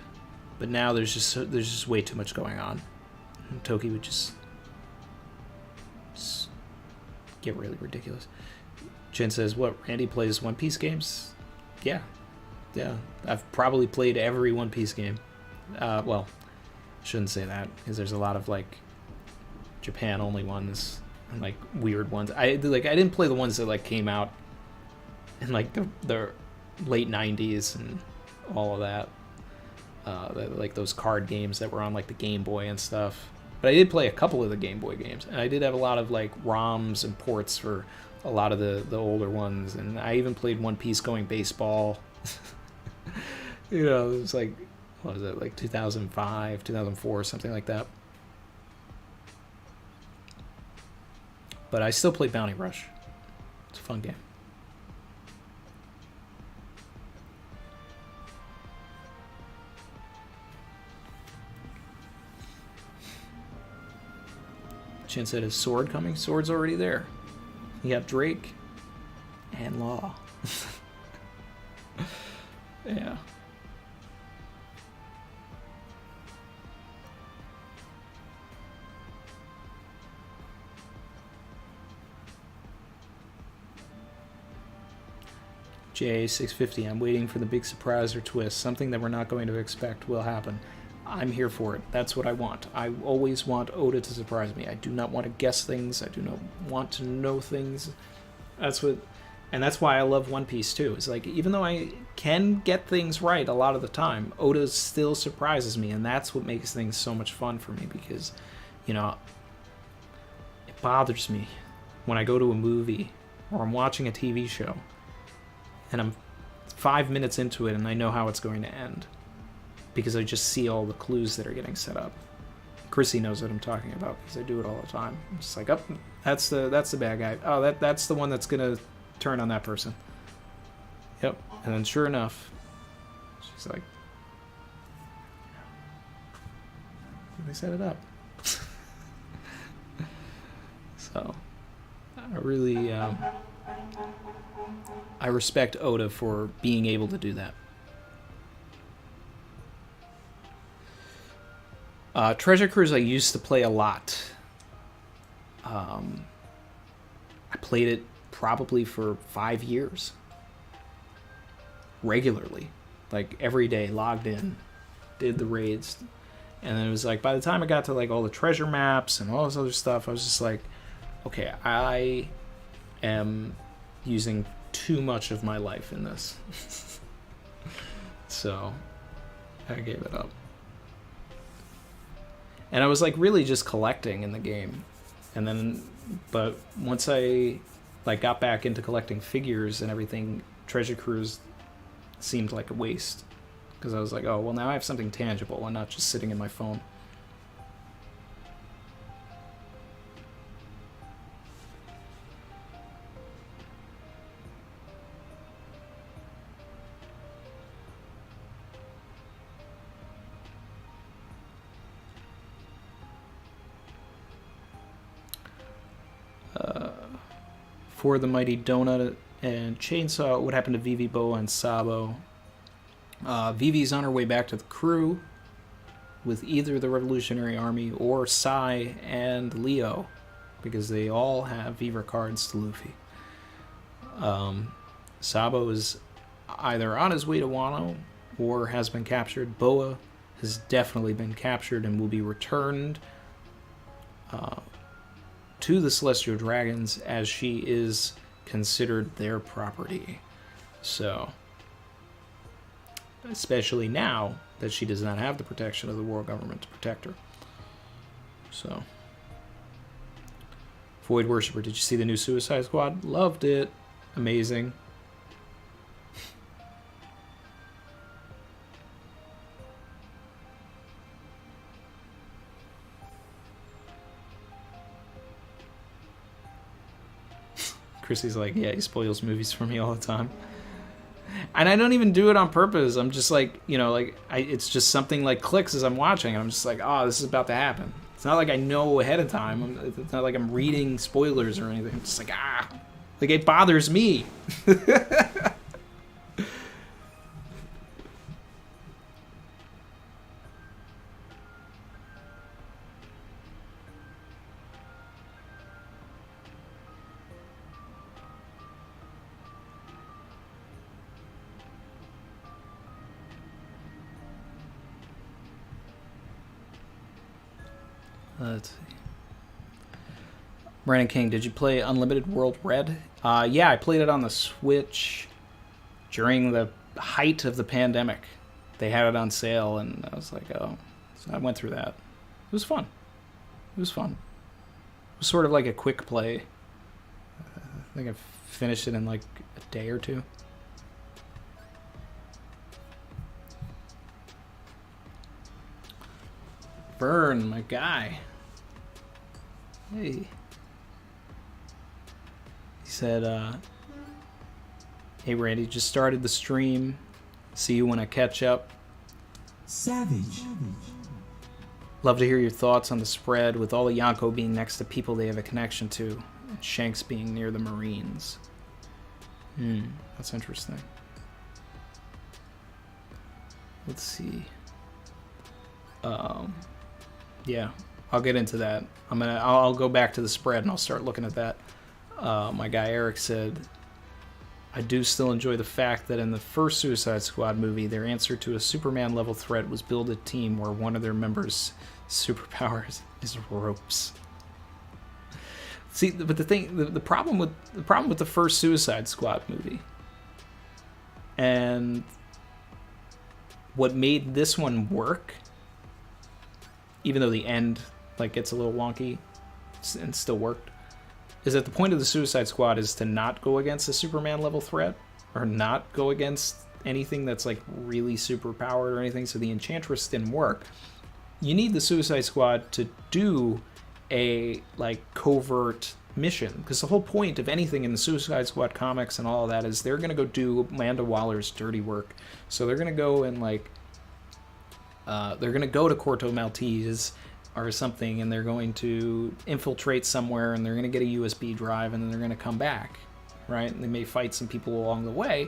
but now there's just way too much going on. And Toki would just get really ridiculous. Jen says, what, Randy plays One Piece games? Yeah. I've probably played every One Piece game. Well, I shouldn't say that, because there's a lot of, like, Japan-only ones, and, like, weird ones. I didn't play the ones that, like, came out in, like, the late 90s, and all of that. Like those card games that were on like the Game Boy and stuff. But I did play a couple of the Game Boy games, and I did have a lot of like ROMs and ports for a lot of the older ones, and I even played One Piece Going Baseball. You know, it was like, what was it, like 2005, 2004, something like that. But I still play Bounty Rush. It's a fun game. Chin said, is Sword coming? Sword's already there. You got Drake and Law. Yeah. J650, I'm waiting for the big surprise or twist. Something that we're not going to expect will happen. I'm here for it. That's what I want. I always want Oda to surprise me. I do not want to guess things. I do not want to know things. That's why I love One Piece too. It's like, even though I can get things right a lot of the time, Oda still surprises me, and that's what makes things so much fun for me, because, you know, it bothers me when I go to a movie or I'm watching a TV show and I'm 5 minutes into it and I know how it's going to end, because I just see all the clues that are getting set up. Chrissy knows what I'm talking about, because I do it all the time. I'm just like, oh, that's the bad guy. Oh, that's the one that's gonna turn on that person. Yep. And then sure enough, she's like, they set it up. So I really I respect Oda for being able to do that. Treasure Cruise I used to play a lot. I played it probably for 5 years. Regularly. Like every day, logged in, did the raids. And then it was like, by the time I got to like all the treasure maps and all this other stuff, I was just like, okay, I am using too much of my life in this. So I gave it up. And I was like really just collecting in the game. And then, but once I like got back into collecting figures and everything, Treasure Cruise seemed like a waste. Because I was like, oh, well, now I have something tangible and not just sitting in my phone. For the Mighty Donut and Chainsaw, what happened to Vivi, Boa, and Sabo? Vivi's on her way back to the crew with either the Revolutionary Army or Sai and Leo, because they all have Viva cards to Luffy. Sabo is either on his way to Wano or has been captured. Boa has definitely been captured and will be returned to the Celestial Dragons, as she is considered their property. So, especially now that she does not have the protection of the world government to protect her. So, Void Worshipper, did you see the new Suicide Squad? Loved it. Amazing. Chrissy's like, yeah, he spoils movies for me all the time. And I don't even do it on purpose. I'm just like, you know, like, it's just something like clicks as I'm watching. And I'm just like, oh, this is about to happen. It's not like I know ahead of time. It's not like I'm reading spoilers or anything. It's just like, like it bothers me. Let's see. Brandon King, did you play Unlimited World Red? Yeah, I played it on the Switch during the height of the pandemic. They had it on sale, and I was like, oh. So I went through that. It was fun. It was fun. It was sort of like a quick play. I think I finished it in like a day or two. Vern, my guy. Hey. He said, hey Randy, just started the stream. See you when I catch up. Savage. Love to hear your thoughts on the spread, with all of Yonko being next to people they have a connection to, and Shanks being near the Marines. That's interesting. Let's see. Yeah, I'll get into that. I'll go back to the spread and I'll start looking at that. My guy Eric said, I do still enjoy the fact that in the first Suicide Squad movie, their answer to a Superman-level threat was build a team where one of their members' superpowers is ropes. See, but the problem with the first Suicide Squad movie, and what made this one work, even though the end like gets a little wonky and still worked, is that the point of the Suicide Squad is to not go against a Superman level threat, or not go against anything that's like really super powered or anything. So the Enchantress didn't work. You need the Suicide Squad to do a like covert mission, because the whole point of anything in the Suicide Squad comics and all of that is they're going to go do Amanda Waller's dirty work. So they're going to go and like they're going to go to Corto Maltese or something, and they're going to infiltrate somewhere, and they're going to get a USB drive, and then they're going to come back, right? And they may fight some people along the way,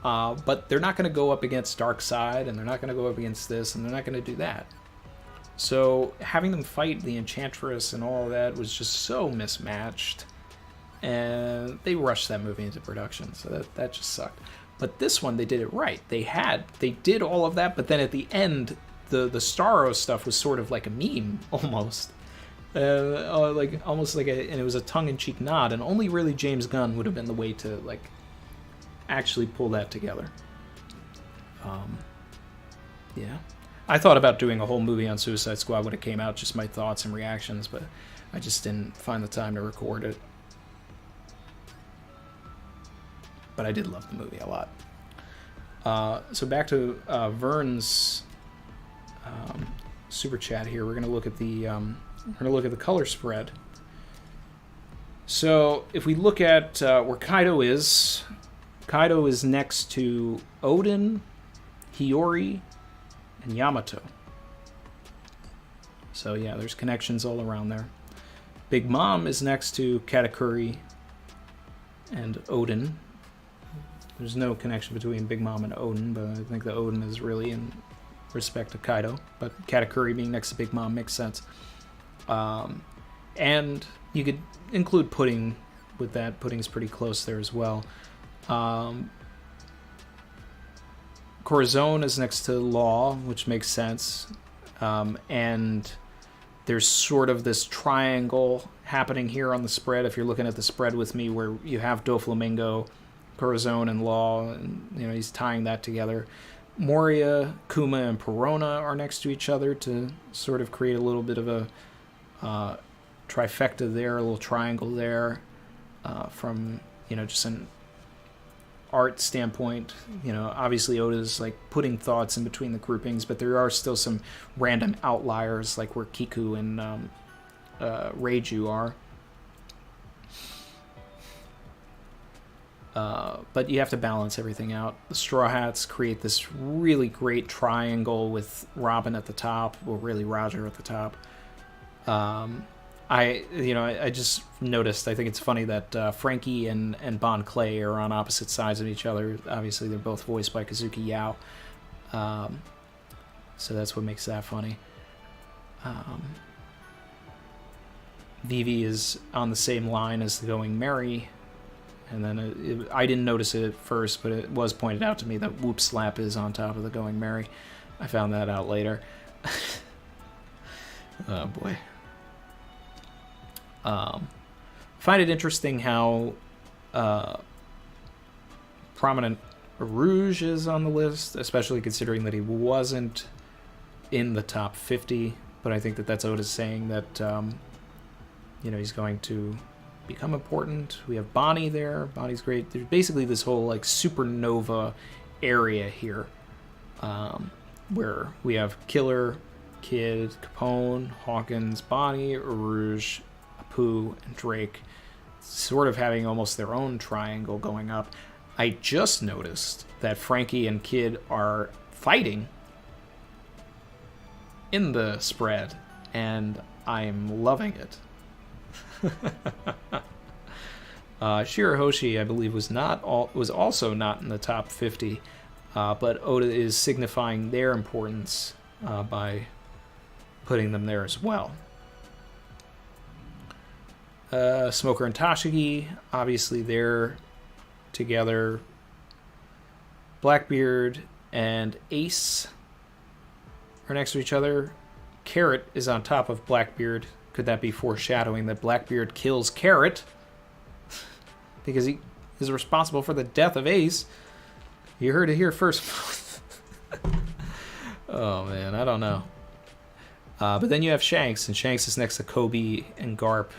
but they're not going to go up against Darkseid, and they're not going to go up against this, and they're not going to do that. So having them fight the Enchantress and all of that was just so mismatched, and they rushed that movie into production, so that just sucked. But this one, they did it right. They did all of that, but then at the end, the Starro stuff was sort of like a meme, almost. Like almost like and it was a tongue-in-cheek nod, and only really James Gunn would have been the way to like actually pull that together. Yeah. I thought about doing a whole movie on Suicide Squad when it came out, just my thoughts and reactions, but I just didn't find the time to record it. But I did love the movie a lot. So back to Vern's super chat here. We're gonna look at the color spread. So if we look at where Kaido is next to Odin, Hiyori, and Yamato. So yeah, there's connections all around there. Big Mom is next to Katakuri and Odin. There's no connection between Big Mom and Odin, but I think the Odin is really in respect to Kaido. But Katakuri being next to Big Mom makes sense. And you could include Pudding with that. Pudding's pretty close there as well. Corazon is next to Law, which makes sense. And there's sort of this triangle happening here on the spread, if you're looking at the spread with me, where you have Doflamingo, Corazon, and Law, and he's tying that together. Moria, Kuma, and Perona are next to each other to sort of create a little bit of a trifecta there, a little triangle there, from just an art standpoint. Obviously Oda's like putting thoughts in between the groupings, but there are still some random outliers, like where Kiku and Reiju are. But you have to balance everything out. The Straw Hats create this really great triangle with Robin at the top, or really Roger at the top. I just noticed, I think it's funny that Frankie and Bon Clay are on opposite sides of each other. Obviously, they're both voiced by Kazuki Yao. So that's what makes that funny. Vivi is on the same line as the Going Merry. And then I didn't notice it at first, but it was pointed out to me that Whoop Slap is on top of the Going Merry. I found that out later. Oh, boy. Find it interesting how prominent Rouge is on the list, especially considering that he wasn't in the top 50. But I think that that's Otis saying that, he's going to become important. We have Bonnie there. Bonnie's great. There's basically this whole, like, supernova area here, where we have Killer, Kid, Capone, Hawkins, Bonnie, Rouge, Apu, and Drake sort of having almost their own triangle going up. I just noticed that Frankie and Kid are fighting in the spread, and I'm loving it. Shirahoshi, I believe, was also not in the top 50, but Oda is signifying their importance by putting them there as well. Smoker and Tashigi, obviously they're together. Blackbeard and Ace are next to each other. Carrot is on top of Blackbeard. Could that be foreshadowing that Blackbeard kills Carrot? Because he is responsible for the death of Ace. You heard it here first. Oh, man, I don't know. But then you have Shanks, and Shanks is next to Kobe and Garp.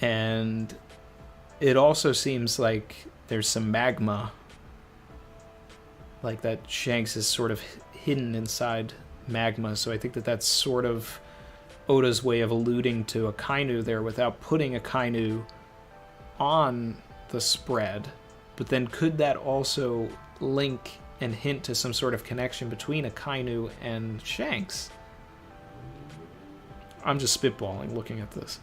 And it also seems like there's some magma. Like that Shanks is sort of hidden inside magma, so I think that that's sort of Oda's way of alluding to Akainu there without putting Akainu on the spread. But then could that also link and hint to some sort of connection between Akainu and Shanks? I'm just spitballing looking at this.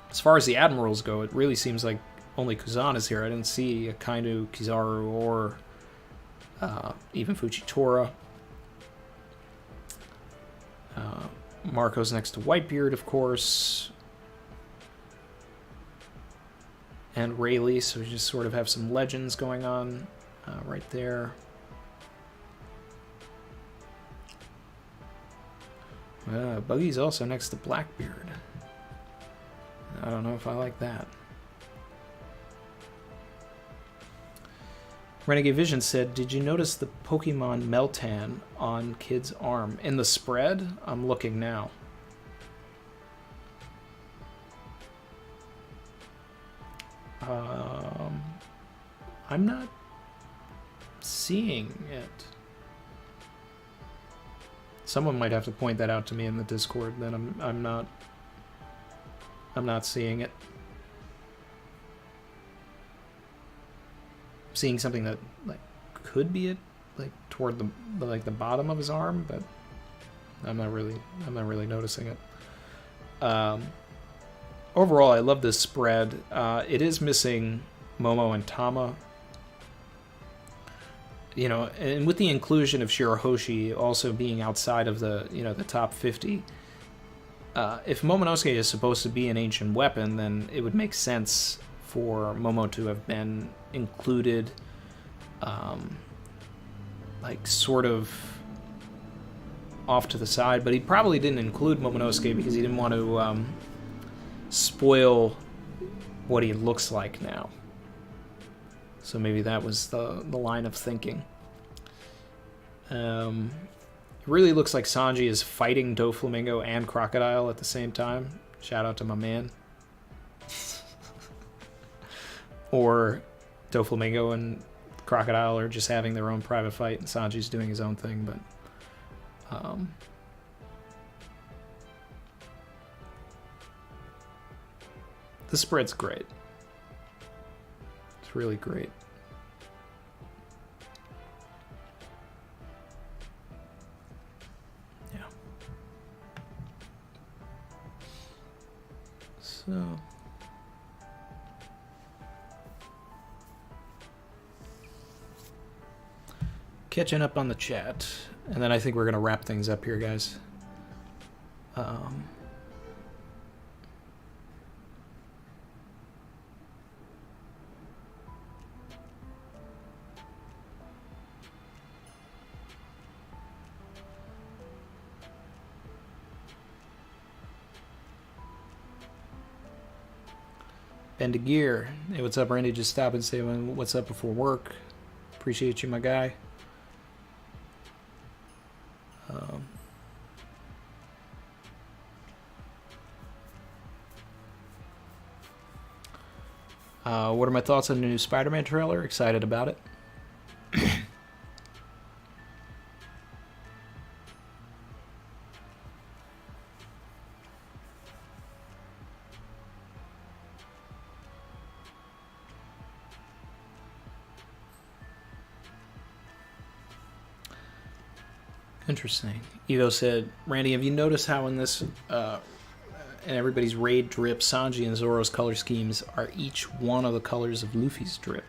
As far as the admirals go, it really seems like only Kuzan is here. I didn't see Akainu, Kizaru, or even Fujitora. Marco's next to Whitebeard, of course. And Rayleigh, so we just sort of have some legends going on right there. Buggy's also next to Blackbeard. I don't know if I like that. Renegade Vision said, did you notice the Pokemon Meltan on Kid's arm? In the spread? I'm looking now. I'm not seeing it. Someone might have to point that out to me in the Discord. Then I'm not seeing it. I'm seeing something that like could be it, like toward the bottom of his arm, but I'm not really noticing it. Overall, I love this spread. It is missing Momo and Tama. You know, and with the inclusion of Shirahoshi also being outside of the top 50, if Momonosuke is supposed to be an ancient weapon, then it would make sense for Momo to have been included, like sort of off to the side. But he probably didn't include Momonosuke because he didn't want to spoil what he looks like now. So maybe that was the line of thinking. It really looks like Sanji is fighting Doflamingo and Crocodile at the same time. Shout out to my man. Or Doflamingo and Crocodile are just having their own private fight and Sanji's doing his own thing, but the spread's great. It's really great. Yeah. So catching up on the chat, and then I think we're gonna wrap things up here, guys. End of Gear. Hey, what's up, Randy? Just stop and say what's up before work. Appreciate you, my guy. What are my thoughts on the new Spider-Man trailer? Excited about it. Interesting. Evo said, Randy, have you noticed how in this, in everybody's raid drip, Sanji and Zoro's color schemes are each one of the colors of Luffy's drip?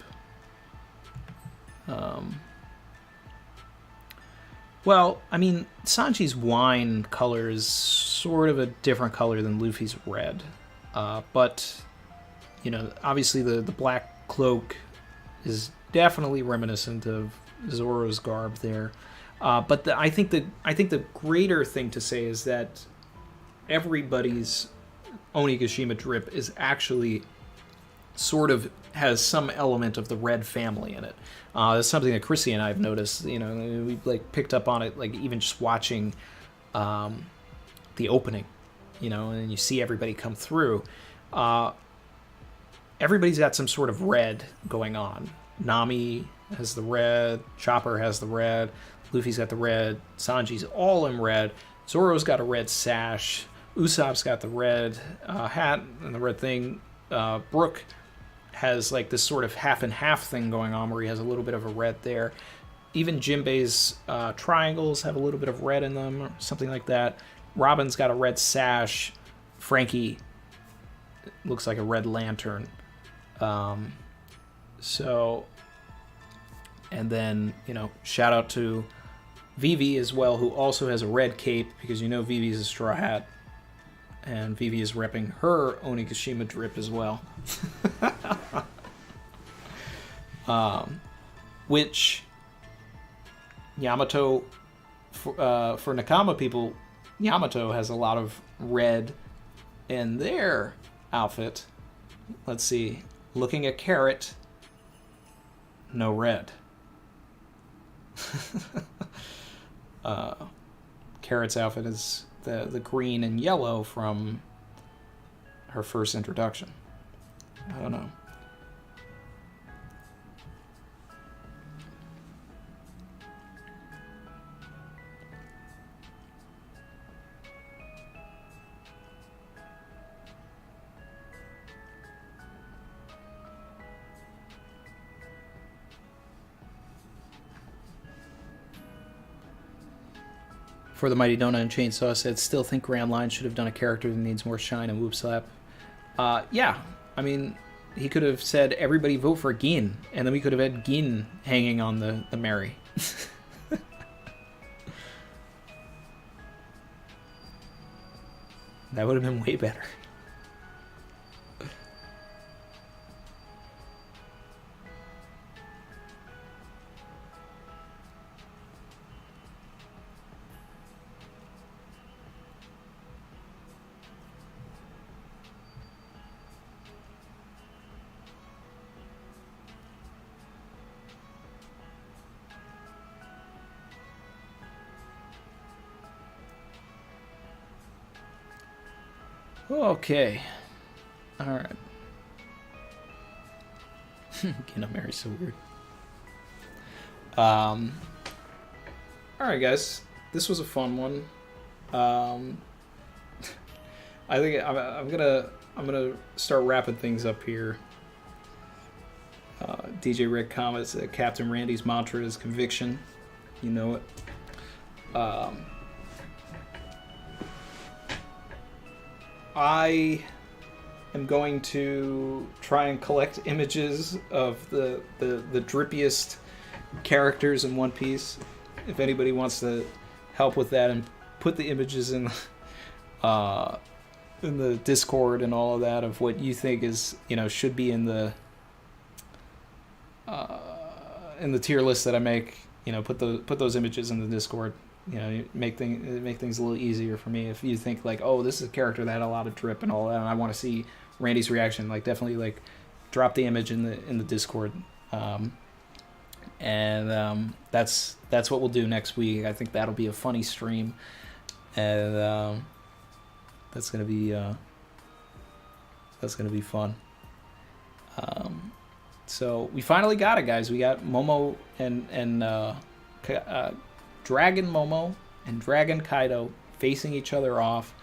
Well, I mean, Sanji's wine color is sort of a different color than Luffy's red. But, you know, obviously the black cloak is definitely reminiscent of Zoro's garb there. But I think the greater thing to say is that everybody's Onigashima drip is actually sort of has some element of the red family in it. That's something that Chrissy and I have noticed. You know, we like picked up on it, like even just watching the opening. You know, and you see everybody come through. Everybody's got some sort of red going on. Nami has the red. Chopper has the red. Luffy's got the red. Sanji's all in red. Zoro's got a red sash. Usopp's got the red hat and the red thing. Brook has like this sort of half and half thing going on where he has a little bit of a red there. Even Jinbei's triangles have a little bit of red in them, or something like that. Robin's got a red sash. Frankie looks like a red lantern. And then, you know, shout out to Vivi as well, who also has a red cape, because you know Vivi's a Straw Hat. And Vivi is repping her Onigashima drip as well. Which Yamato, for Nakama people, Yamato has a lot of red in their outfit. Let's see. Looking at Carrot, no red. Carrot's outfit is the green and yellow from her first introduction. I don't know. For the Mighty Donut and Chainsaw said, still think Graham Line should have done a character that needs more shine and whoop slap. Yeah, I mean, he could have said, everybody vote for Gin, and then we could have had Gin hanging on the Mary. That would have been way better. Okay. Alright. Getting Mary's so weird. Alright, guys. This was a fun one. I think I'm gonna start wrapping things up here. DJ Rick comments that Captain Randy's mantra is conviction. You know it. I am going to try and collect images of the drippiest characters in One Piece. If anybody wants to help with that and put the images in the Discord and all of that of what you think is, you know, should be in the tier list that I make, you know, put those images in the Discord. You know, make things a little easier for me. If you think like, oh, this is a character that had a lot of drip and all that, and I want to see Randy's reaction. Like, definitely, like, drop the image in the Discord. That's what we'll do next week. I think that'll be a funny stream, and that's gonna be fun. So we finally got it, guys. We got Momo and Dragon Momo and Dragon Kaido facing each other off.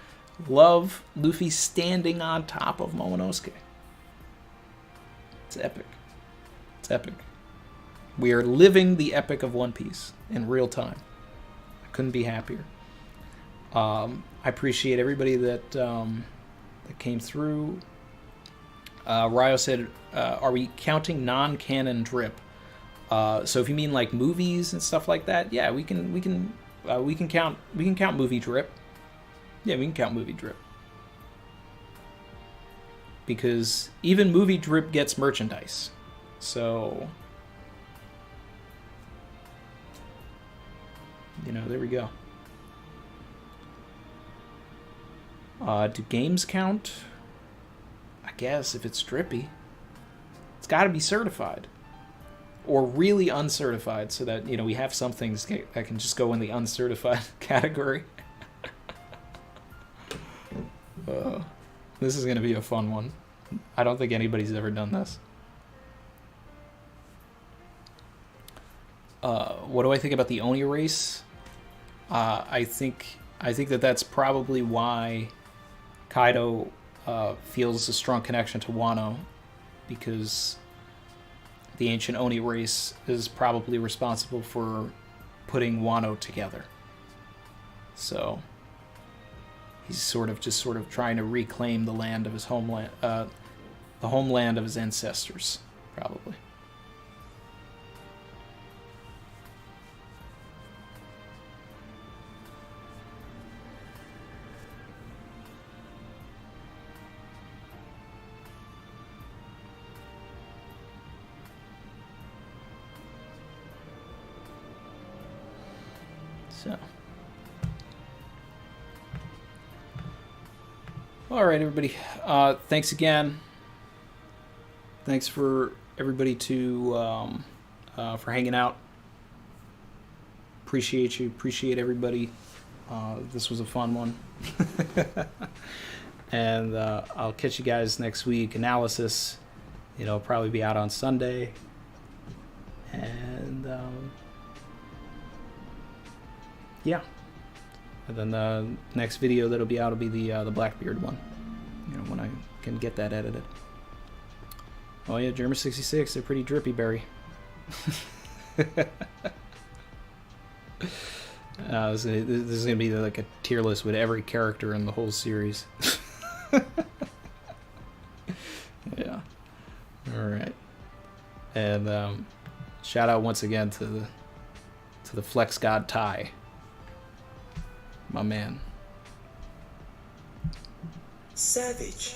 Love Luffy standing on top of Momonosuke. It's epic. It's epic. We are living the epic of One Piece in real time. I couldn't be happier. I appreciate everybody that came through. Ryo said, "Are we counting non-canon drip?" So if you mean like movies and stuff like that, yeah, we can count movie drip. Yeah, we can count movie drip. Because even movie drip gets merchandise. So, there we go. Do games count? I guess if it's drippy. It's got to be certified. Or really uncertified, so that, we have some things that can just go in the uncertified category. This is going to be a fun one. I don't think anybody's ever done this. What do I think about the Oni race? I think that's probably why Kaido feels a strong connection to Wano, because the ancient Oni race is probably responsible for putting Wano together. So he's sort of trying to reclaim the land of his homeland, the homeland of his ancestors, probably. So, all right, everybody. Thanks again. Thanks for everybody for hanging out. Appreciate you. Appreciate everybody. This was a fun one. And I'll catch you guys next week. Analysis, probably be out on Sunday. And yeah. And then the next video that'll be out will be the Blackbeard one. When I can get that edited. Oh yeah, German 66, they're pretty drippy, Barry. This is gonna be like a tier list with every character in the whole series. Yeah. All right. And shout out once again to the Flex God Ty. My man. Savage.